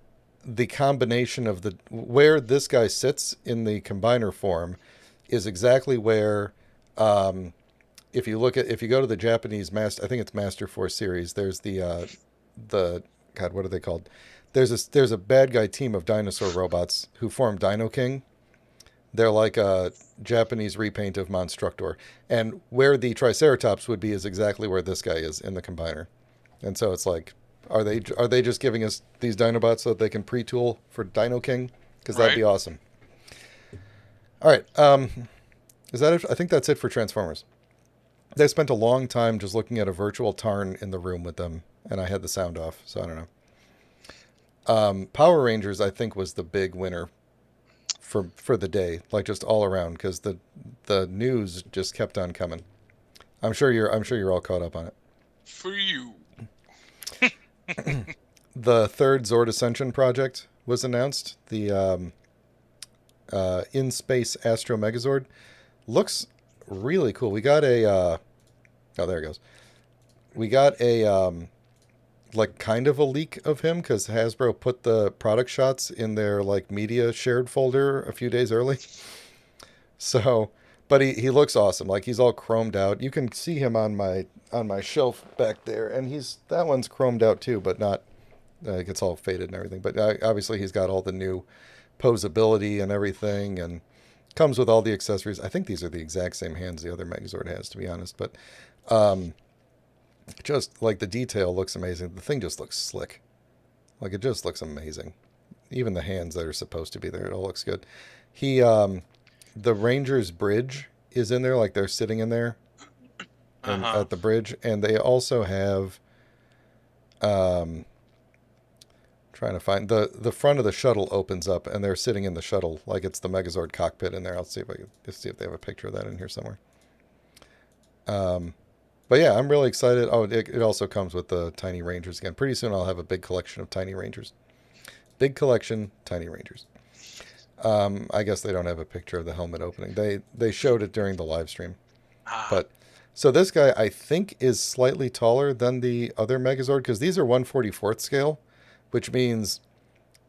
combination of where this guy sits in the combiner form is exactly where if you go to the Japanese I think it's Master Force series, there's the God, what are they called? There's a bad guy team of dinosaur robots who form Dino King. They're like a Japanese repaint of Monstructor. And where the Triceratops would be is exactly where this guy is in the combiner. And so it's like, are they just giving us these Dinobots so that they can pre-tool for Dino King? Because that'd be awesome. All right. Is that it? I think that's it for Transformers. They spent a long time just looking at a virtual Tarn in the room with them, and I had the sound off, so I don't know. Power Rangers, I think, was the big winner for the day, like just all around, because the news just kept on coming. I'm sure you're all caught up on it. For you. The third Zord Ascension project was announced. The In Space Astro Megazord looks really cool. We got a there it goes. We got a like kind of a leak of him because Hasbro put the product shots in their like media shared folder a few days early. So, but he looks awesome. Like he's all chromed out. You can see him on my shelf back there, and that one's chromed out too, but not. It gets all faded and everything. But obviously he's got all the new posability and everything, and comes with all the accessories. I think these are the exact same hands the other Megazord has, to be honest. But just like the detail looks amazing. The thing just looks slick. Like it just looks amazing. Even the hands that are supposed to be there, it all looks good. The Ranger's bridge is in there, like they're sitting in there at the bridge, and they also have trying to find the front of the shuttle opens up, and they're sitting in the shuttle like it's the Megazord cockpit in there. I'll see if they have a picture of that in here somewhere. But yeah, I'm really excited. Oh, it also comes with the Tiny Rangers again. Pretty soon I'll have a big collection of Tiny Rangers. Big collection, Tiny Rangers. I guess they don't have a picture of the helmet opening. They showed it during the live stream. But so this guy I think is slightly taller than the other Megazord because these are 1/44th scale, which means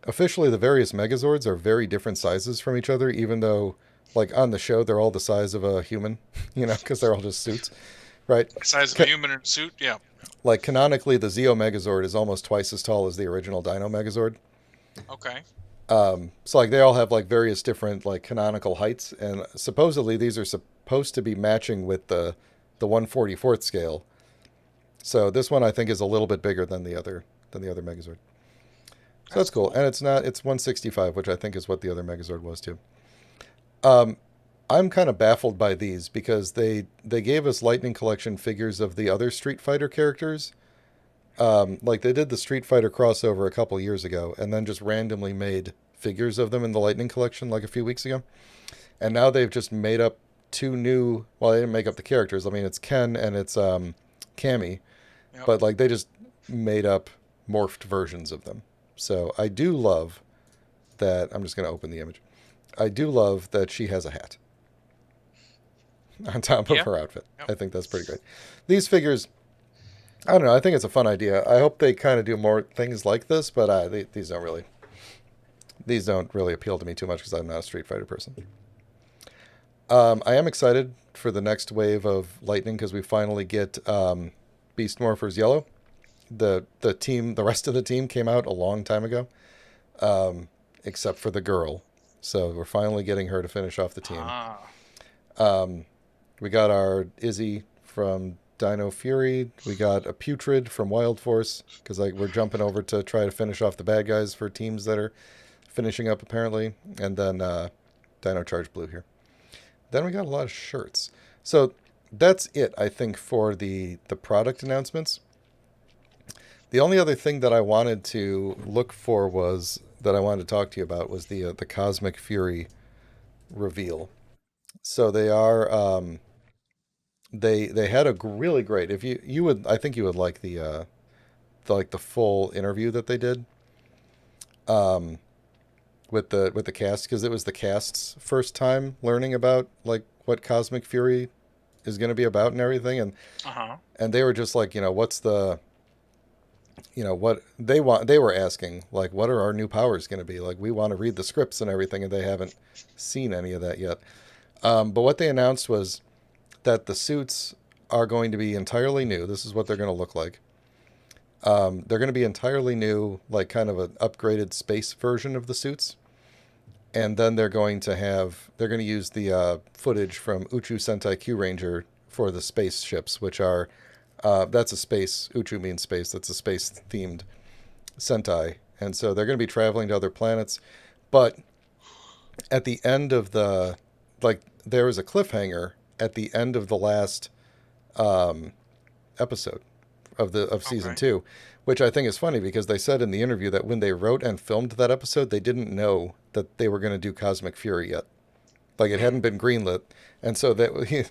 officially the various Megazords are very different sizes from each other, even though like on the show they're all the size of a human, because they're all just suits, right? Size of a human in a suit, yeah. Like canonically, the Zeo Megazord is almost twice as tall as the original Dino Megazord. Okay. So like they all have like various different like canonical heights, and supposedly these are supposed to be matching with the 1/44th scale. So this one I think is a little bit bigger than the other Megazord. So That's that's cool, cool. and it's 165, which I think is what the other Megazord was too. Um, I'm kind of baffled by these because they gave us Lightning Collection figures of the other Street Fighter characters. Like they did the Street Fighter crossover a couple years ago, and then just randomly made figures of them in the Lightning Collection like a few weeks ago. And now they've just made up two new. Well, they didn't make up the characters. I mean, it's Ken and it's Cammy, Yep. but like they just made up morphed versions of them. So I do love that. I'm just going to open the image. I do love that she has a hat on top of Yeah. her outfit. Yep. I think that's pretty great. These figures, I don't know. I think it's a fun idea. I hope they kind of do more things like this, but these don't really appeal to me too much because I'm not a Street Fighter person. I am excited for the next wave of Lightning because we finally get Beast Morphers Yellow. The rest of the team came out a long time ago, except for the girl. So we're finally getting her to finish off the team. Ah. Um, we got our Izzy from Dino Fury. We got a Putrid from Wild Force because like we're jumping over to try to finish off the bad guys for teams that are finishing up apparently, and then Dino Charge Blue here. Then we got a lot of shirts. So that's it, I think, for the product announcements. The only other thing that I wanted to look for was that I wanted to talk to you about was the Cosmic Fury reveal. So they are they had a really great. If you would, I think you would like the full interview that they did um with the cast because it was the cast's first time learning about like what Cosmic Fury is going to be about and everything, Uh huh. and they were just like, what's the what they want. They were asking like, what are our new powers going to be? Like, we want to read the scripts and everything, and they haven't seen any of that yet. But what they announced was that the suits are going to be entirely new. This is what they're going to look like. They're going to be entirely new, like kind of an upgraded space version of the suits. And then they're going to use the footage from Uchu Sentai Q Ranger for the spaceships, which are, that's a space, Uchu means space, that's a space themed Sentai. And so they're going to be traveling to other planets. But at the end of there was a cliffhanger at the end of the last um, episode of season Okay. two, which I think is funny because they said in the interview that when they wrote and filmed that episode, they didn't know that they were going to do Cosmic Fury yet. Like it hadn't Hmm. been greenlit, and so that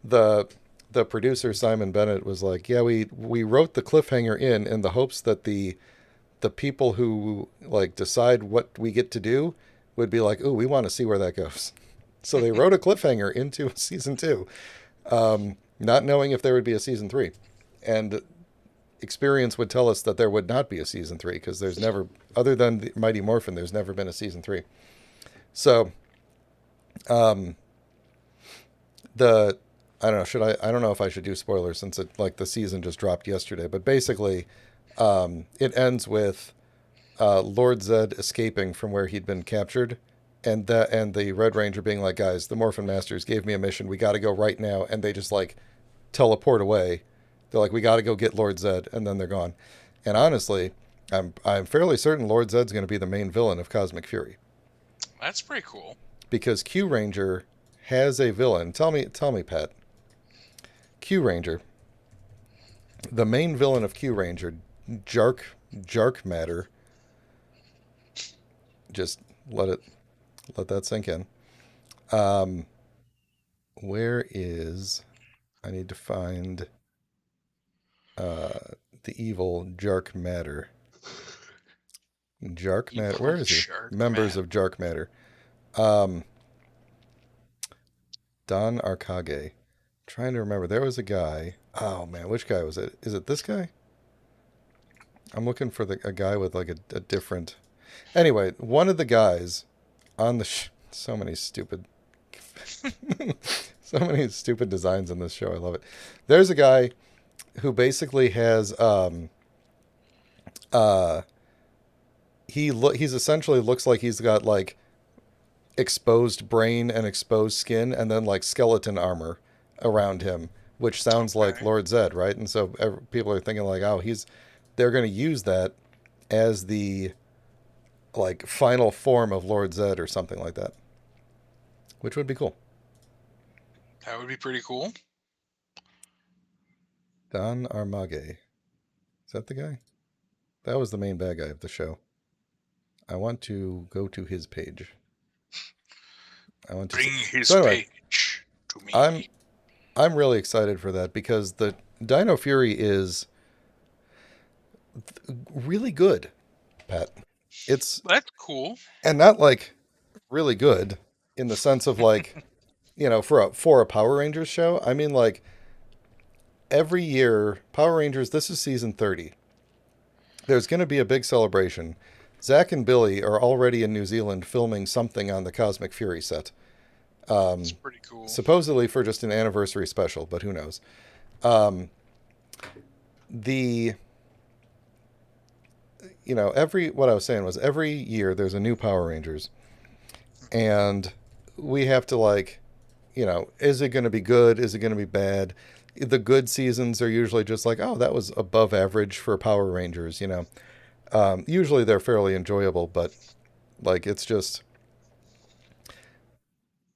the the producer Simon Bennett was like, "Yeah, we wrote the cliffhanger in the hopes that the people who like decide what we get to do would be like, oh, we want to see where that goes." So they wrote a cliffhanger into season two, not knowing if there would be a season three, and experience would tell us that there would not be a season three because there's never, other than the Mighty Morphin, there's never been a season three. So um, the I don't know, I don't know if I should do spoilers since it like the season just dropped yesterday, but basically it ends with Lord Zed escaping from where he'd been captured, and the Red Ranger being like, guys, the Morphin Masters gave me a mission, we got to go right now, and they just like teleport away. They're like, we got to go get Lord Zed, and then they're gone. And honestly, I'm fairly certain Lord Zed's going to be the main villain of Cosmic Fury That's pretty cool. because Q Ranger has a villain. Tell me, Pat. Q Ranger, the main villain of Q Ranger, Jark Matter. Just let that sink in. Um, where is I need to find uh the evil Jark Matter. Jark Matter. Evil Where is he? shark Members man. of Jark Matter. Um, Don Arcage. Trying to remember. There was a guy. Oh man, which guy was it? Is it this guy? I'm looking for a guy with like a different. Anyway, one of the guys on the so many stupid, so many stupid designs in this show. I love it. There's a guy who basically has uh he's essentially looks like he's got like exposed brain and exposed skin, and then like skeleton armor around him, which sounds like Okay. Lord Zed, right? And so people are thinking like, oh, they're going to use that as the like final form of Lord Zed or something like that, which would be cool. That would be pretty cool. Don Armage, is that the guy? That was the main bad guy of the show. I want to go to his page. I want to see. Bring his So anyway, page to I'm me. I'm really excited for that because the Dino Fury is really good, Pat. It's That's cool. and not like really good in the sense of like, for a Power Rangers show. I mean like every year Power Rangers, this is season 30. There's going to be a big celebration. Zach and Billy are already in New Zealand filming something on the Cosmic Fury set. It's pretty cool. Supposedly for just an anniversary special, but who knows? Um, the every what I was saying was every year there's a new Power Rangers, and we have to like, is it going to be good? Is it going to be bad? The good seasons are usually just like, oh, that was above average for Power Rangers. Usually they're fairly enjoyable, but like it's just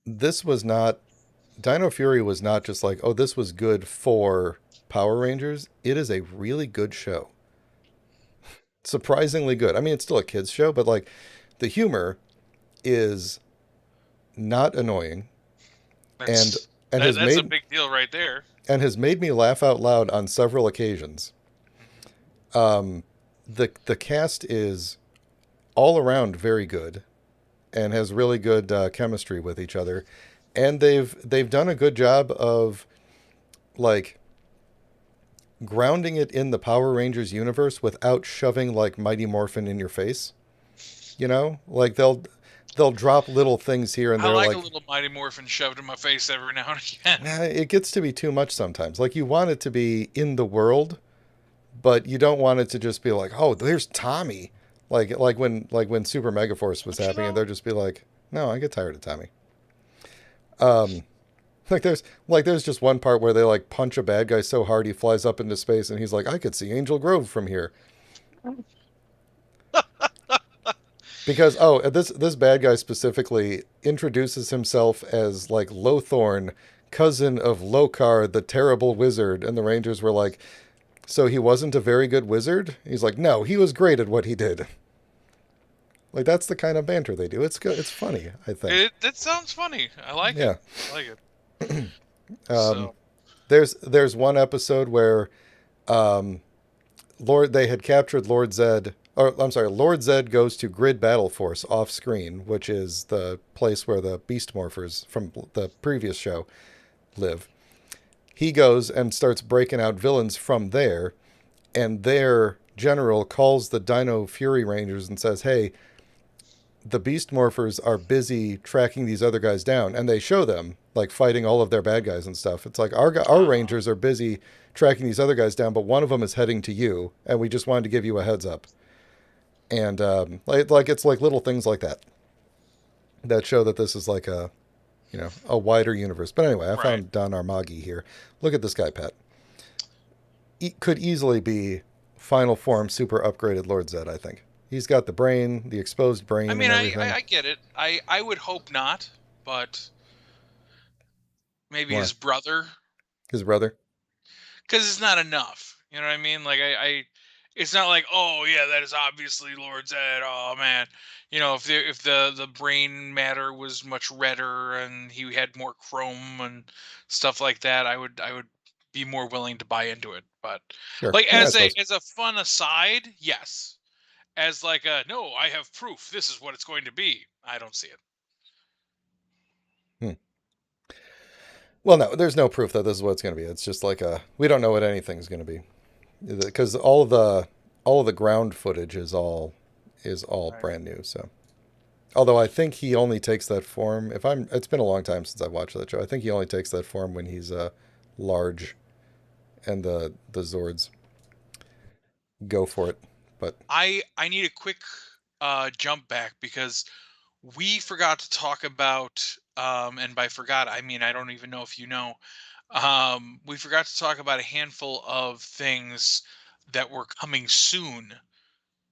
this was not Dino Fury was not just like, oh, this was good for Power Rangers. It is a really good show. Surprisingly good. I mean, it's still a kids show, but like the humor is not annoying and That's and that, has that's a made big deal right there. me laugh out loud on several occasions. Mhm. The cast is all around very good and has really good chemistry with each other, and they've done a good job of like grounding it in the Power Rangers universe without shoving like Mighty Morphin in your face. Like they'll drop little things here and I there like a like little Mighty Morphin shoved in my face every now and again. it gets to be too much sometimes. Like you want it to be in the world, but you don't want it to just be like, "Oh, there's Tommy." Like when Super Megaforce was Don't you happening and know? they'll just be like, "No, I get tired of Tommy." Um there's just one part where they like punch a bad guy so hard he flies up into space and he's like, "I could see Angel Grove from here." Because this bad guy specifically introduces himself as like Lothorn, cousin of Lokar, the terrible wizard, and the Rangers were like, "So he wasn't a very good wizard?" He's like, "No, he was great at what he did." Like that's the kind of banter they do. It's good. It's funny, I think. That sounds funny. I like it. Yeah. I like it. Um, So there's one episode where um, they had captured Lord Zed. Or I'm sorry, Lord Zed goes to Grid Battle Force off screen, which is the place where the Beast Morphers from the previous show live. He goes and starts breaking out villains from there, and their general calls the Dino Fury Rangers and says, "Hey, the Beast Morphers are busy tracking these other guys down," and they show them like fighting all of their bad guys and stuff. It's like our uh, Rangers are busy tracking these other guys down, but one of them is heading to you, and we just wanted to give you a heads up. And like it's like little things like that that show that this is like a wider universe. But anyway, I right. found Don Armagi here. Look at this guy, Pat. Could easily be final form super upgraded Lord Zed. I think he's got the brain, the exposed I brain, and mean, everything. I get it. I would hope not, but maybe Why? his brother, His brother. because it's not enough. You know what I mean? Like it's not like, oh yeah, that is obviously Lord Zed. Oh man, if the brain matter was much redder and he had more chrome and stuff like that, I would be more willing to buy into it. But Sure. like Yeah, I as a suppose. as a fun aside, yes. As like a no, I have proof. This is what it's going to be. I don't see it. Hmm. Well, no, there's no proof that this is what it's going to be. It's just like we don't know what anything's going to be because all of the ground footage is all Right. brand new. So, although I think he only takes that form if I'm. It's been a long time since I watched that show. I think he only takes that form when he's large and the Zords go for it. But I need a quick jump back because we forgot to talk about, and by forgot I mean I don't even know if you know. We forgot to talk about a handful of things that were coming soon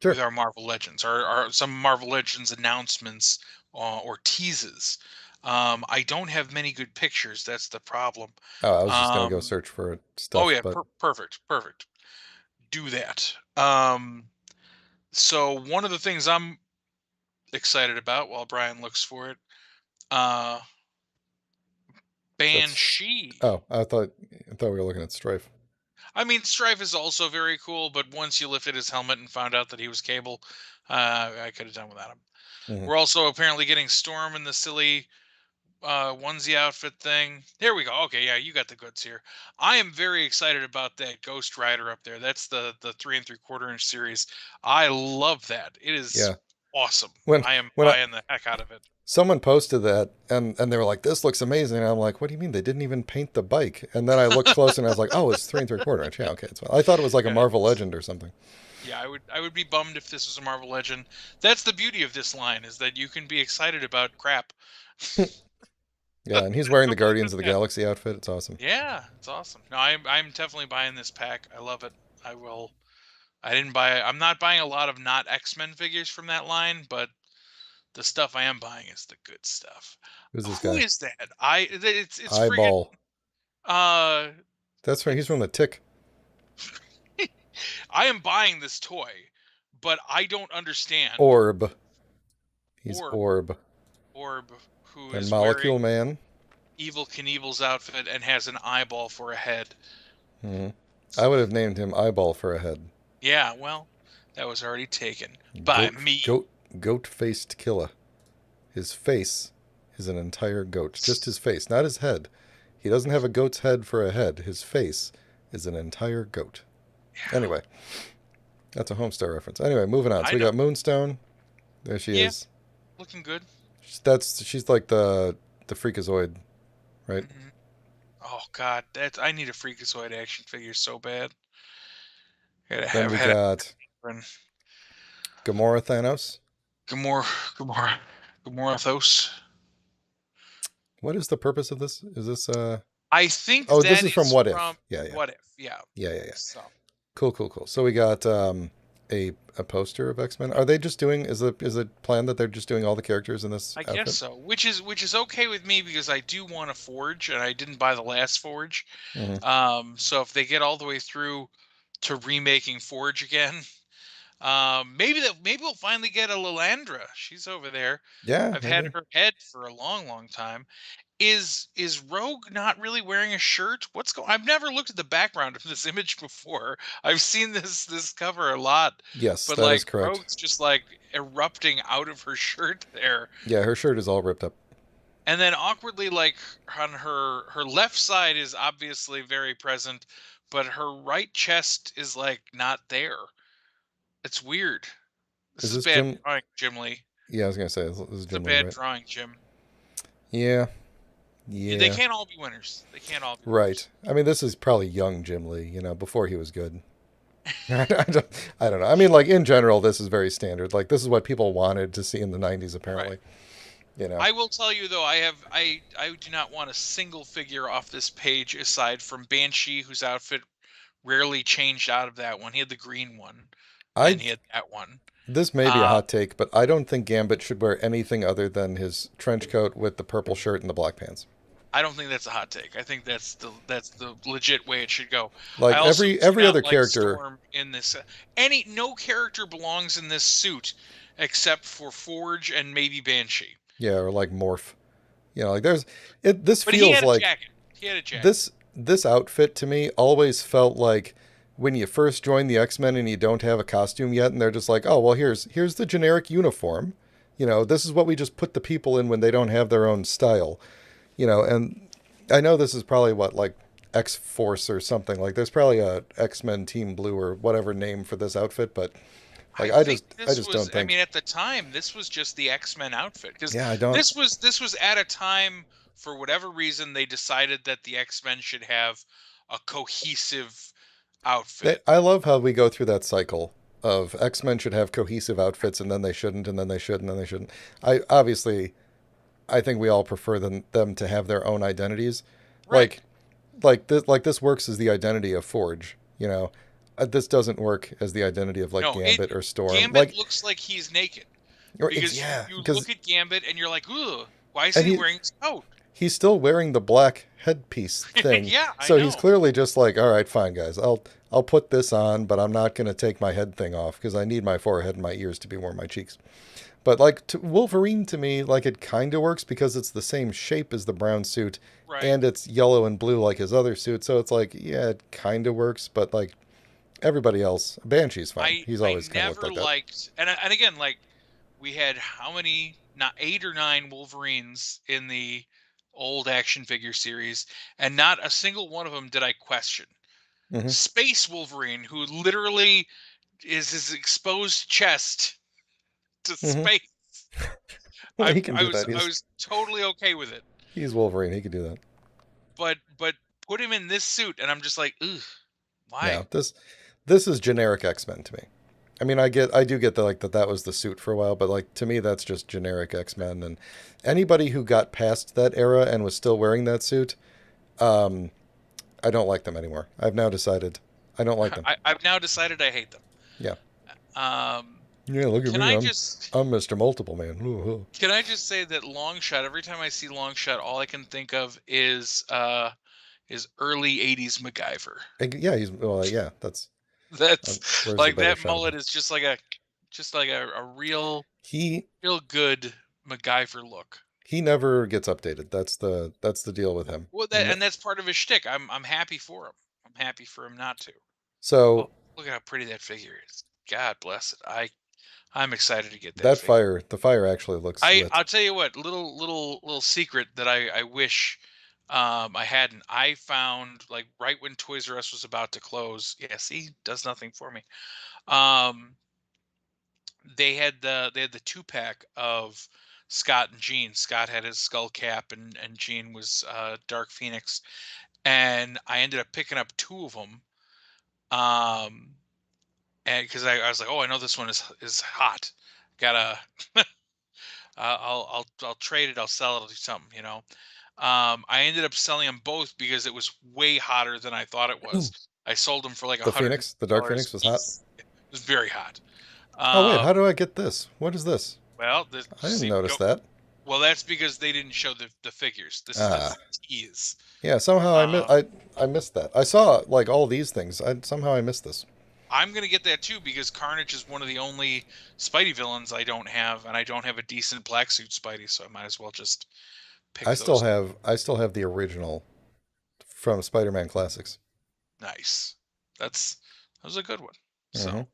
with Sure. our Marvel Legends, or some Marvel Legends announcements, or teases. I don't have many good pictures. That's the problem. Oh, I was just gonna go Um, search for oh stuff, yeah, but perfect, perfect. Do that. So one of the things I'm excited about while Brian looks for it, uh, that's. Banshee. Oh, I thought we were looking at Strife. I mean, Strife is also very cool, but once you lifted his helmet and found out that he was Cable, I could have done without him. Hmm. We're also apparently getting Storm in the silly onesie outfit thing. There we go. Okay, yeah, you got the goods here. I am very excited about that Ghost Rider up there. That's the 3 3/4 inch series. I love that. It is Yeah. awesome. When I am when I buying the heck out of it. someone posted that and they were like, "This looks amazing," and I'm like, "What do you mean they didn't even paint the bike?" And then I looked closer and I was like, "Oh, it's 3 3/4 inch. Yeah, okay, it's fine." I thought it was like a Yeah, Marvel Legend or something. yeah. I would be bummed if this was a Marvel Legend. That's the beauty of this line, is that you can be excited about crap. Yeah, and he's wearing the Simple as Guardians of the that. Galaxy outfit. It's awesome. Yeah, it's awesome. No, I'm definitely buying this pack. I love it. I will. I didn't buy. I'm not buying a lot of not X-Men figures from that line, but the stuff I am buying is the good stuff. Who's this Who guy? is that? It's friggin' Eyeball. uh That's right. He's it's from the Tick. I am buying this toy, but I don't understand Orb. He's Orb Orb. Orb, who And is wearing Molecule Man. Evil Knievel's outfit and has an eyeball for a head. Hmm. I would have named him Eyeball for a head. Yeah, well, that was already taken by Goat, me. goat, goat-faced killer. His face is an entire goat. Just his face, not his head. He doesn't have a goat's head for a head. His face is an entire goat. Yeah, Anyway, that's a Homestar reference. Anyway, moving on. So I we know. got Moonstone. There she Yeah, is. looking good. She's like the Freakazoid, right? Hmm. Oh God, I need a Freakazoid action figure so bad. Gotta Then have we had a got run. Gamora Thanos. Gamora, Gamora, Gamorathos. What is the purpose of this? Is this I think Oh, this that is from is What from If. Yeah, yeah. What If. Yeah. Yeah, yeah, yeah. So Cool, cool, cool. So we got a poster of X-Men. Are they just doing is it planned that they're just doing all the characters in this I guess outfit? so, which is okay with me because I do want a Forge, and I didn't buy the last Forge. Hmm. So if they get all the way through to remaking Forge again, maybe we'll finally get a Lilandra. She's over there. Yeah, I've had maybe. her head for a long, long time. Is Rogue not really wearing a shirt? I've never looked at the background of this image before. I've seen this cover a lot, Yes, but that like is correct. Rogue's just like erupting out of her shirt there. Yeah, her shirt is all ripped up. And then awkwardly, like on her left side is obviously very present, but her right chest is like not there. It's weird. This Is is this bad Jim? drawing, Jim Lee. Yeah, I was gonna say this is It's a Jim Lee, bad right? drawing, Jim. Yeah, They yeah, can't all be winners. They can't all be right. winners. I mean, this is probably young Jim Lee, before he was good. I don't know. I mean, like in general, this is very standard. Like this is what people wanted to see in the '90s, Right. apparently. You know. I will tell you though, I do not want a single figure off this page aside from Banshee, whose outfit rarely changed out of that one. He had the green one, I and he had that one. This may be a Uh, hot take, but I don't think Gambit should wear anything other than his trench coat with the purple shirt and the black pants. I don't think that's a hot take. I think that's the legit way it should go. I Like also do every not other like character, Storm in this. No character belongs in this suit except for Forge and maybe Banshee. yeah, or like Morph. Like there's it. This But he feels had a like jacket. He had a jacket. this outfit to me always felt like when you first join the X-Men and you don't have a costume yet, and they're just like, oh well, here's the generic uniform. This is what we just put the people in when they don't have their own style. And I know this is probably what like X Force or something like. There's probably a X-Men Team Blue or whatever name for this outfit, but like I think I this just was. don't I mean, think. at the time, this was just the X-Men outfit because Yeah, I don't. this was at a time, for whatever reason, they decided that the X-Men should have a cohesive outfit. I love how we go through that cycle. of X-Men should have cohesive outfits, and then they shouldn't, and then they should, and then they shouldn't. I obviously, I think we all prefer them to have their own identities. Right. Like this works as the identity of Forge. You know, this doesn't work as the identity of like No, it Gambit or Storm. Gambit Like, looks like he's naked because yeah, you because look at Gambit and you're like, ugh, why is and he wearing his coat? he's still wearing the black headpiece thing. Yeah, I So he's know. clearly just like, all right, fine, guys, I'll put this on, but I'm not going to take my head thing off because I need my forehead and my ears to be more my cheeks. But like Wolverine to me, like it kind of works because it's the same shape as the brown suit, Right. and it's yellow and blue like his other suit. So it's like, yeah, it kind of works. But like everybody else, Banshee's fine. He's I always kind of looked never like that. liked, and again, like we had how many, not 8 or 9 Wolverines in the old action figure series, and not a single one of them did I question. Hmm. Space Wolverine, who literally is his exposed chest to Hmm. space. He can I do was that. I was totally okay with it. He's Wolverine. He can do that. But put him in this suit and I'm just like, ugh, Yeah, why? this is generic X-Men to me. I mean, I do get that was the suit for a while, but like to me, that's just generic X-Men. And anybody who got past that era and was still wearing that suit, um, I don't like them anymore. I've now decided I don't like them. I've now decided I hate them. Yeah, Um, yeah. Look at can me. I just I'm Mr. Multiple Man. Ooh, ooh. can I just say that Longshot, every time I see Longshot, all I can think of is early 80s MacGyver. Yeah, he's well. Yeah, that's That's where's the like better that shot of mullet him? is just like a He real good MacGyver look. he never gets updated. That's the deal with him. Well, that's part of his shtick. I'm happy for him. I'm happy for him not to. Oh, So look at how pretty that figure is. God bless it. I'm excited to get that that figure. the fire actually looks lit. I'll tell you what, little secret that I wish I hadn't. I found like right when Toys R Us was about to close. Yeah, see, does nothing for me. Um, they had the 2-pack of Scott and Jean. Scott had his skull cap and Jean was Dark Phoenix. And I ended up picking up 2 of them. And because I was like, oh, I know this one is hot. Gotta I'll trade it. I'll sell it. I'll do something. I ended up selling them both because it was way hotter than I thought it was. I sold them for like a The hundred Phoenix, the Dark dollars Phoenix was a hot. piece. It was very hot. Oh wait, how Um, do I get this? What is this? well, I didn't see, notice that. well, that's because they didn't show the figures. This is a Ah, tease. yeah. Somehow Um, I missed that. I saw like all these things. Somehow I missed this. I'm gonna get that too because Carnage is one of the only Spidey villains I don't have, and I don't have a decent black suit Spidey, so I might as well just pick those. I still have the original from Spider-Man Classics. Nice. That was a good one. Hmm. So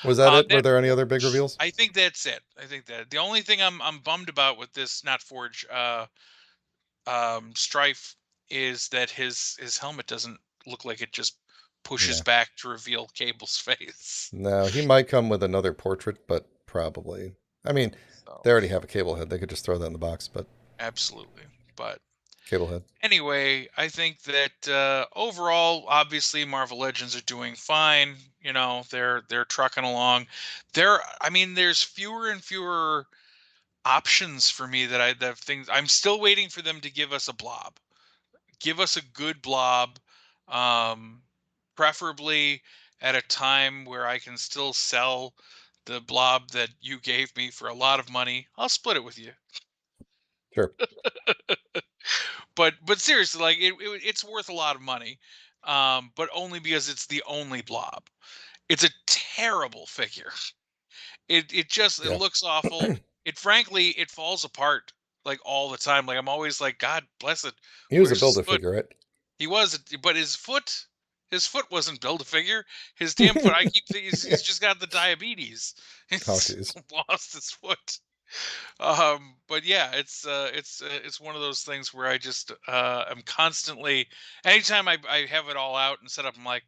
Was that it? Were that there any other big reveals? I think that's it. I think that the only thing I'm bummed about with this, not Forge, Strife, is that his helmet doesn't look like it just pushes Yeah. back to reveal Cable's face. No, he might come with another portrait, but probably. I mean, So they already have a cable head. They could just throw that in the box, but absolutely. But cable head. anyway, I think that overall, obviously, Marvel Legends are doing fine. They're trucking along. I mean, there's fewer and fewer options for me that things. I'm still waiting for them to give us a blob. Give us a good blob, um, preferably at a time where I can still sell the blob that you gave me for a lot of money. I'll split it with you. Sure. But seriously, like it's worth a lot of money, but only because it's the only blob. It's a terrible figure. It Yeah. looks awful. It falls apart like all the time. Like I'm always like, God bless it. He was a Where's his build a foot? figure, right? He was, but his foot wasn't build a figure. His damn foot. I keep thinking he's just got the diabetes. Oh, He's geez. lost his foot. But yeah, it's one of those things where I just am constantly. Anytime I have it all out and set up, I'm like,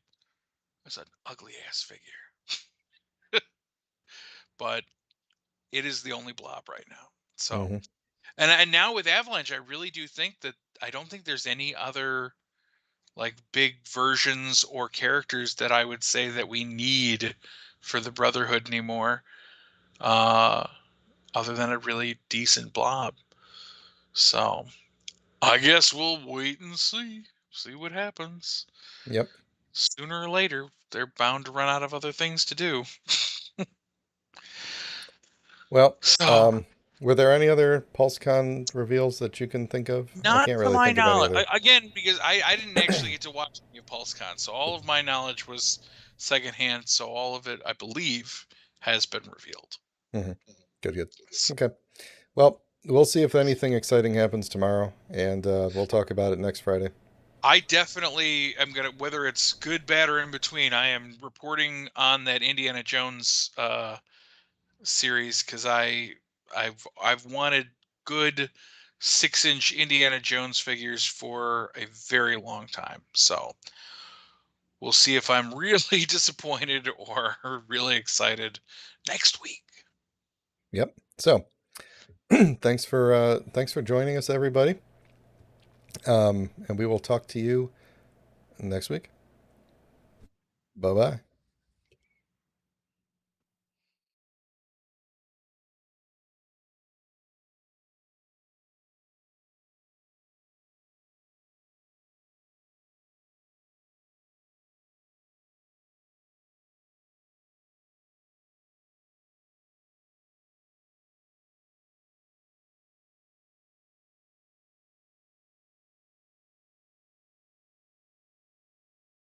it's an ugly ass figure. But it is the only blob right now. So, Hmm. and now with Avalanche, I really do think that I don't think there's any other like big versions or characters that I would say that we need for the Brotherhood anymore, other than a really decent blob. So I guess we'll wait and see what happens. Yep. Sooner or later, they're bound to run out of other things to do. Well, So, were there any other PulseCon reveals that you can think of? I not can't to really my think of any knowledge. other. Again, because I didn't actually get to watch any of PulseCon, so all of my knowledge was secondhand. So all of it, I believe, has been revealed. Hmm. Good, good. So Okay. Well, we'll see if anything exciting happens tomorrow, and we'll talk about it next Friday. I definitely am gonna, whether it's good, bad, or in between. I am reporting on that Indiana Jones series because I've wanted good 6-inch Indiana Jones figures for a very long time. So we'll see if I'm really disappointed or really excited next week. Yep. So, thanks for joining us, everybody. And we will talk to you next week. Bye bye.